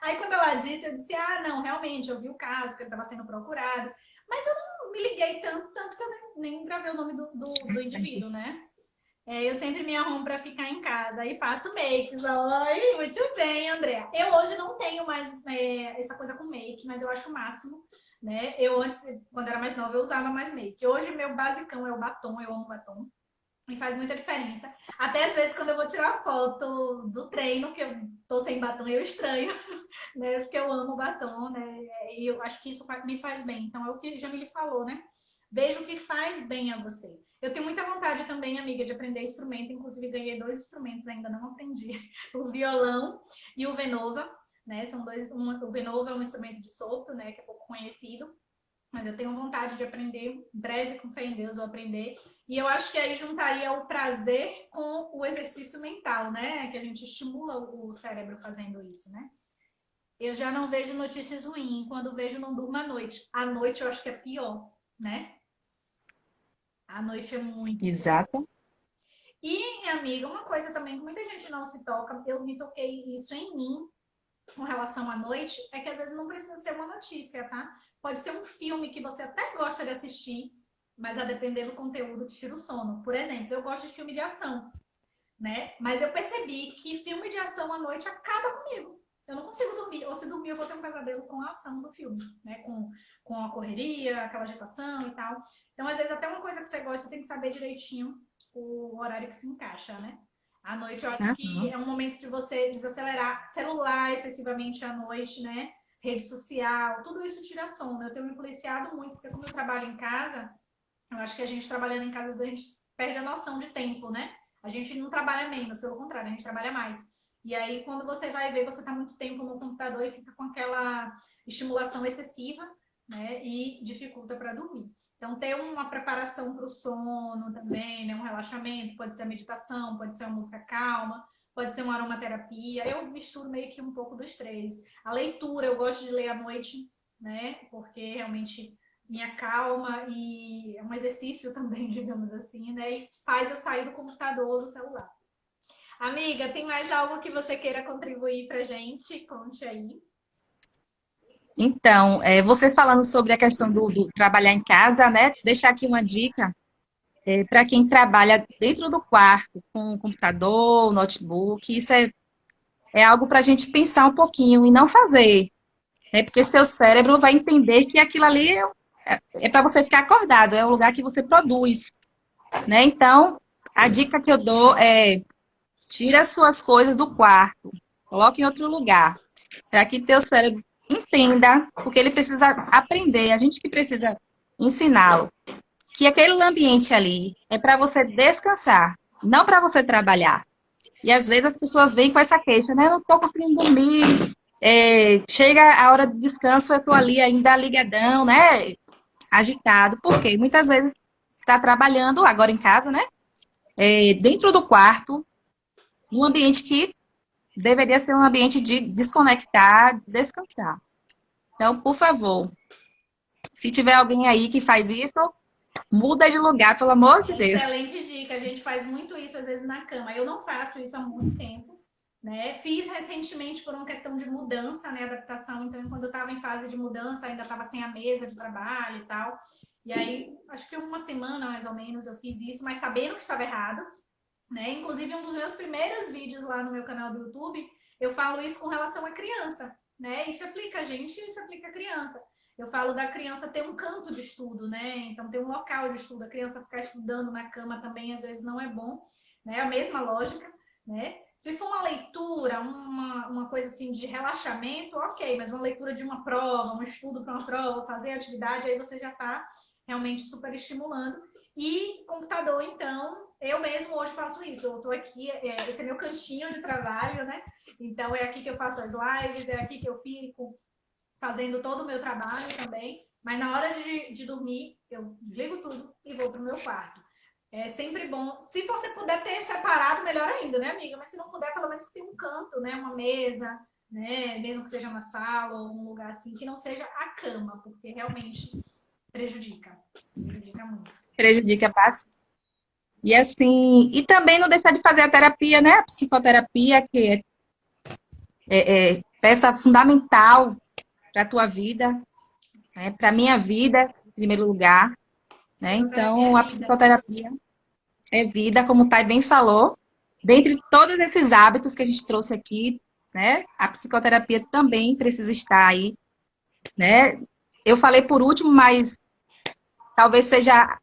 Aí quando ela disse, eu disse, não, realmente, eu vi o caso, que ele estava sendo procurado. Mas eu não me liguei tanto que eu nem gravei o nome do indivíduo, né? Eu sempre me arrumo para ficar em casa e faço makes. Oi, muito bem, André. Eu hoje não tenho mais essa coisa com make, mas eu acho o máximo, né? Eu antes, quando era mais nova, eu usava mais make. Hoje meu basicão é o batom, eu amo batom. E faz muita diferença. Até às vezes, quando eu vou tirar foto do treino, que eu tô sem batom, eu estranho, né? Porque eu amo batom, né? E eu acho que isso me faz bem. Então, é o que a Jamile falou, né? Veja o que faz bem a você. Eu tenho muita vontade também, amiga, de aprender instrumento. Inclusive, ganhei dois instrumentos, ainda não aprendi. O violão e o Venova, né? São dois. O Venova é um instrumento de sopro, né? Que é pouco conhecido. mas eu tenho vontade de aprender, em breve, com fé em Deus, vou aprender. E eu acho que aí juntaria o prazer com o exercício mental, né? Que a gente estimula o cérebro fazendo isso, né? Eu já não vejo notícias ruins. Quando vejo, não durmo à noite. À noite eu acho que é pior, né? À noite é muito pior. Exato. E, amiga, uma coisa também que muita gente não se toca, eu me toquei isso em mim, com relação à noite, é que às vezes não precisa ser uma notícia, tá? Pode ser um filme que você até gosta de assistir, mas a depender do conteúdo te tira o sono. Por exemplo, eu gosto de filme de ação, né? Mas eu percebi que filme de ação à noite acaba comigo. Eu não consigo dormir, ou se dormir eu vou ter um pesadelo com a ação do filme, né? Com a correria, aquela agitação e tal. Então, às vezes, até uma coisa que você gosta, você tem que saber direitinho o horário que se encaixa, né? À noite eu acho que Aham. é um momento de você desacelerar celular excessivamente à noite, né? Rede social, tudo isso tira sono. Eu tenho me policiado muito, porque como eu trabalho em casa, eu acho que a gente trabalhando em casa, a gente perde a noção de tempo, né? A gente não trabalha menos, pelo contrário, a gente trabalha mais. E aí, quando você vai ver, você está muito tempo no computador e fica com aquela estimulação excessiva, né? E dificulta para dormir. Então, ter uma preparação para o sono também, né? Um relaxamento, pode ser a meditação, pode ser uma música calma, pode ser uma aromaterapia. Eu misturo meio que um pouco dos três. A leitura, eu gosto de ler à noite, né? Porque realmente me acalma e é um exercício também, digamos assim, né? E faz eu sair do computador ou do celular. Amiga, tem mais algo que você queira contribuir pra gente? Conte aí. Então, você falando sobre a questão do trabalhar em casa, né? Deixar aqui uma dica para quem trabalha dentro do quarto, com computador, notebook, isso é algo para a gente pensar um pouquinho e não fazer, né? Porque seu cérebro vai entender que aquilo ali é para você ficar acordado, é o lugar que você produz, né? Então, a dica que eu dou é tira as suas coisas do quarto, coloque em outro lugar, para que teu cérebro entenda, porque ele precisa aprender, a gente que precisa ensiná-lo, que aquele ambiente ali é para você descansar, não para você trabalhar. E às vezes as pessoas vêm com essa queixa, né? Eu não estou conseguindo dormir, chega a hora de descanso, eu estou ali ainda ligadão, né? Agitado, porque muitas vezes está trabalhando agora em casa, né? Dentro do quarto, num ambiente que deveria ser um ambiente de desconectar, descansar. Então, por favor, se tiver alguém aí que faz isso, muda de lugar, pelo amor de Deus. Excelente dica. A gente faz muito isso às vezes na cama. Eu não faço isso há muito tempo, né? Fiz recentemente por uma questão de mudança, né? Adaptação. Então, quando eu estava em fase de mudança, ainda estava sem a mesa de trabalho e tal. E aí, acho que uma semana mais ou menos eu fiz isso, mas sabendo que estava errado, né? Inclusive, um dos meus primeiros vídeos lá no meu canal do YouTube, eu falo isso com relação à criança, né? Isso aplica a gente, isso aplica a criança. Eu falo da criança ter um canto de estudo, né? Então, ter um local de estudo. A criança ficar estudando na cama também, às vezes, não é bom, né? A mesma lógica, né? Se for uma leitura, uma coisa assim de relaxamento, ok, mas uma leitura de uma prova, um estudo para uma prova, fazer atividade, aí você já está realmente super estimulando. E computador, então, eu mesmo hoje faço isso. Eu estou aqui, esse é meu cantinho de trabalho, né? Então, é aqui que eu faço as lives, é aqui que eu fico fazendo todo o meu trabalho também. Mas na hora de dormir, eu desligo tudo e vou para o meu quarto. É sempre bom. Se você puder ter separado, melhor ainda, né, amiga? Mas se não puder, pelo menos que tenha um canto, né? Uma mesa, né? Mesmo que seja uma sala ou um lugar assim, que não seja a cama, porque realmente prejudica. Prejudica muito. Prejudica bastante. E assim, e também não deixar de fazer a terapia, né? A psicoterapia, que é peça fundamental para a tua vida, né? Para a minha vida, em primeiro lugar, né? Psicoterapia é Então, a vida. psicoterapia é vida, como o Thay bem falou. Dentre todos esses hábitos que a gente trouxe aqui, né? A psicoterapia também precisa estar aí, né? Eu falei por último, mas talvez seja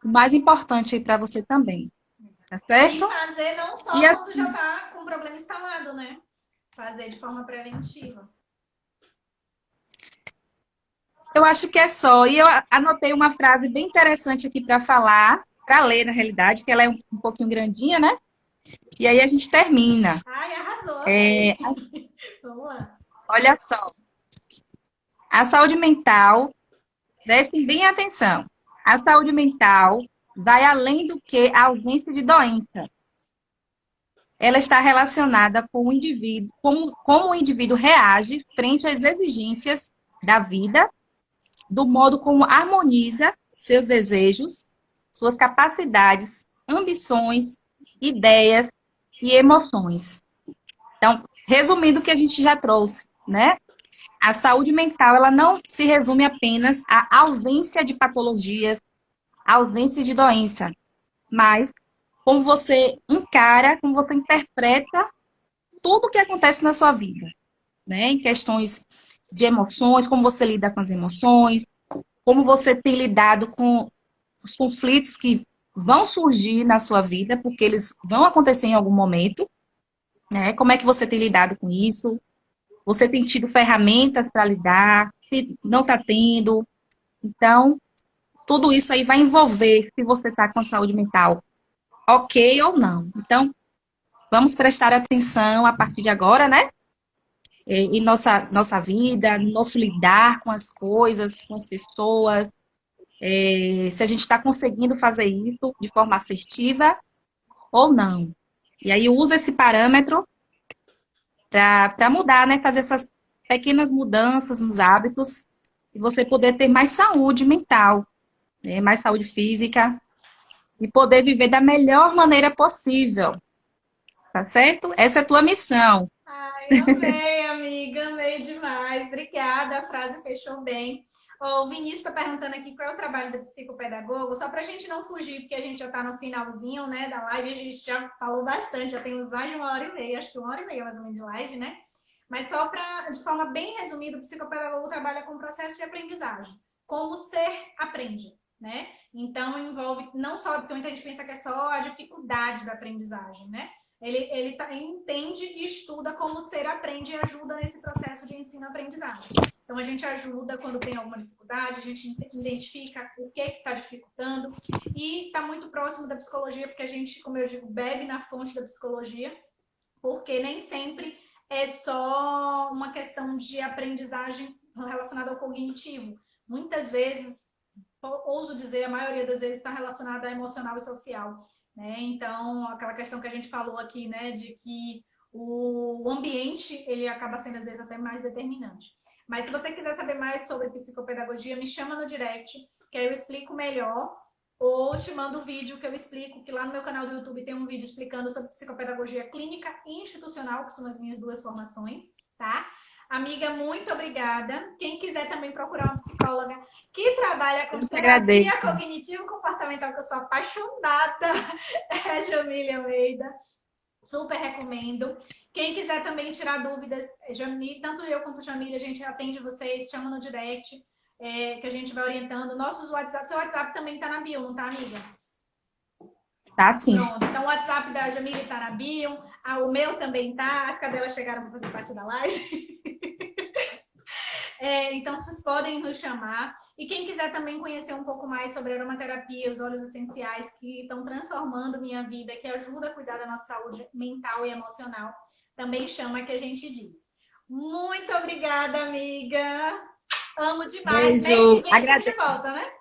o mais importante aí para você também, tá E certo? fazer não E só quando já assim, está com o problema instalado, né? Fazer de forma preventiva. eu acho que é só. E eu anotei uma frase bem interessante aqui para falar, para ler, na realidade, que ela é um pouquinho grandinha, né? E aí a gente termina. Ai, arrasou, É, Thay. Vamos lá. olha só, a saúde mental Prestem bem atenção. A saúde mental vai além do que a ausência de doença. Ela está relacionada com o indivíduo, como o indivíduo reage frente às exigências da vida, do modo como harmoniza seus desejos, suas capacidades, ambições, ideias e emoções. Então, resumindo o que a gente já trouxe, né? A saúde mental, ela não se resume apenas à ausência de patologias, à ausência de doença, mas como você encara, como você interpreta tudo o que acontece na sua vida, né? Em questões de emoções, como você lida com as emoções, como você tem lidado com os conflitos que vão surgir na sua vida, porque eles vão acontecer em algum momento, né? Como é que você tem lidado com isso? Você tem tido ferramentas para lidar? Se não está tendo? Então, tudo isso aí vai envolver se você está com saúde mental ok ou não. Então, vamos prestar atenção a partir de agora, né? Em nossa vida, no nosso lidar com as coisas, com as pessoas, se a gente está conseguindo fazer isso de forma assertiva ou não. E aí usa esse parâmetro para mudar, né? Fazer essas pequenas mudanças nos hábitos e você poder ter mais saúde mental, né? Mais saúde física e poder viver da melhor maneira possível. Tá certo? Essa é a tua missão. Ai, amei, amiga, amei demais. Obrigada, a frase fechou bem. O Vinícius está perguntando aqui qual é o trabalho do psicopedagogo, só para a gente não fugir, porque a gente já está no finalzinho, né, da live, a gente já falou bastante, já temos mais de 1h30, acho que 1h30 mais ou menos de live, né? Mas só para, de forma bem resumida, o psicopedagogo trabalha com o processo de aprendizagem, como ser aprende, né? Então envolve não só, porque muita gente pensa que é só a dificuldade da aprendizagem, né? Ele entende e estuda como o ser aprende e ajuda nesse processo de ensino-aprendizagem. Então, a gente ajuda quando tem alguma dificuldade, a gente identifica o que está dificultando e está muito próximo da psicologia, porque a gente, como eu digo, bebe na fonte da psicologia, porque nem sempre é só uma questão de aprendizagem relacionada ao cognitivo. Muitas vezes, ouso dizer, a maioria das vezes está relacionada a emocional e social. Né? Então, aquela questão que a gente falou aqui, né, de que o ambiente, ele acaba sendo, às vezes, até mais determinante. Mas se você quiser saber mais sobre psicopedagogia, me chama no direct, que aí eu explico melhor, ou te mando o vídeo que eu explico, que lá no meu canal do YouTube tem um vídeo explicando sobre psicopedagogia clínica e institucional, que são as minhas duas formações, tá? Amiga, muito obrigada. Quem quiser também procurar uma psicóloga que trabalha com terapia cognitivo-comportamental, que eu sou apaixonada, é a Jamile Almeida. Super recomendo. Quem quiser também tirar dúvidas, Jamile, tanto eu quanto a Jamile, a gente atende vocês, chama no direct, que a gente vai orientando. Nossos WhatsApp, seu WhatsApp também tá na bio, não tá, amiga? Tá, sim. Pronto, então o WhatsApp da Jamile tá na bio, o meu também tá, as cadelas chegaram para fazer parte da live. Então, vocês podem nos chamar. E quem quiser também conhecer um pouco mais sobre a aromaterapia, os óleos essenciais que estão transformando minha vida, que ajuda a cuidar da nossa saúde mental e emocional, também chama que a gente diz. Muito obrigada, amiga. Amo demais. Beijo. Estamos de volta, né?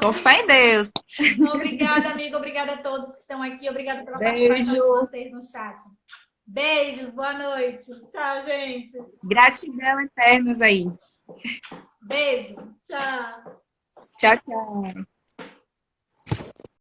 Com fé em Deus. Obrigada, amiga. Obrigada a todos que estão aqui. Obrigada pela participação de vocês no chat. Beijos, boa noite. Tchau, gente. Gratidão eternas aí. Beijo. Tchau. Tchau, tchau.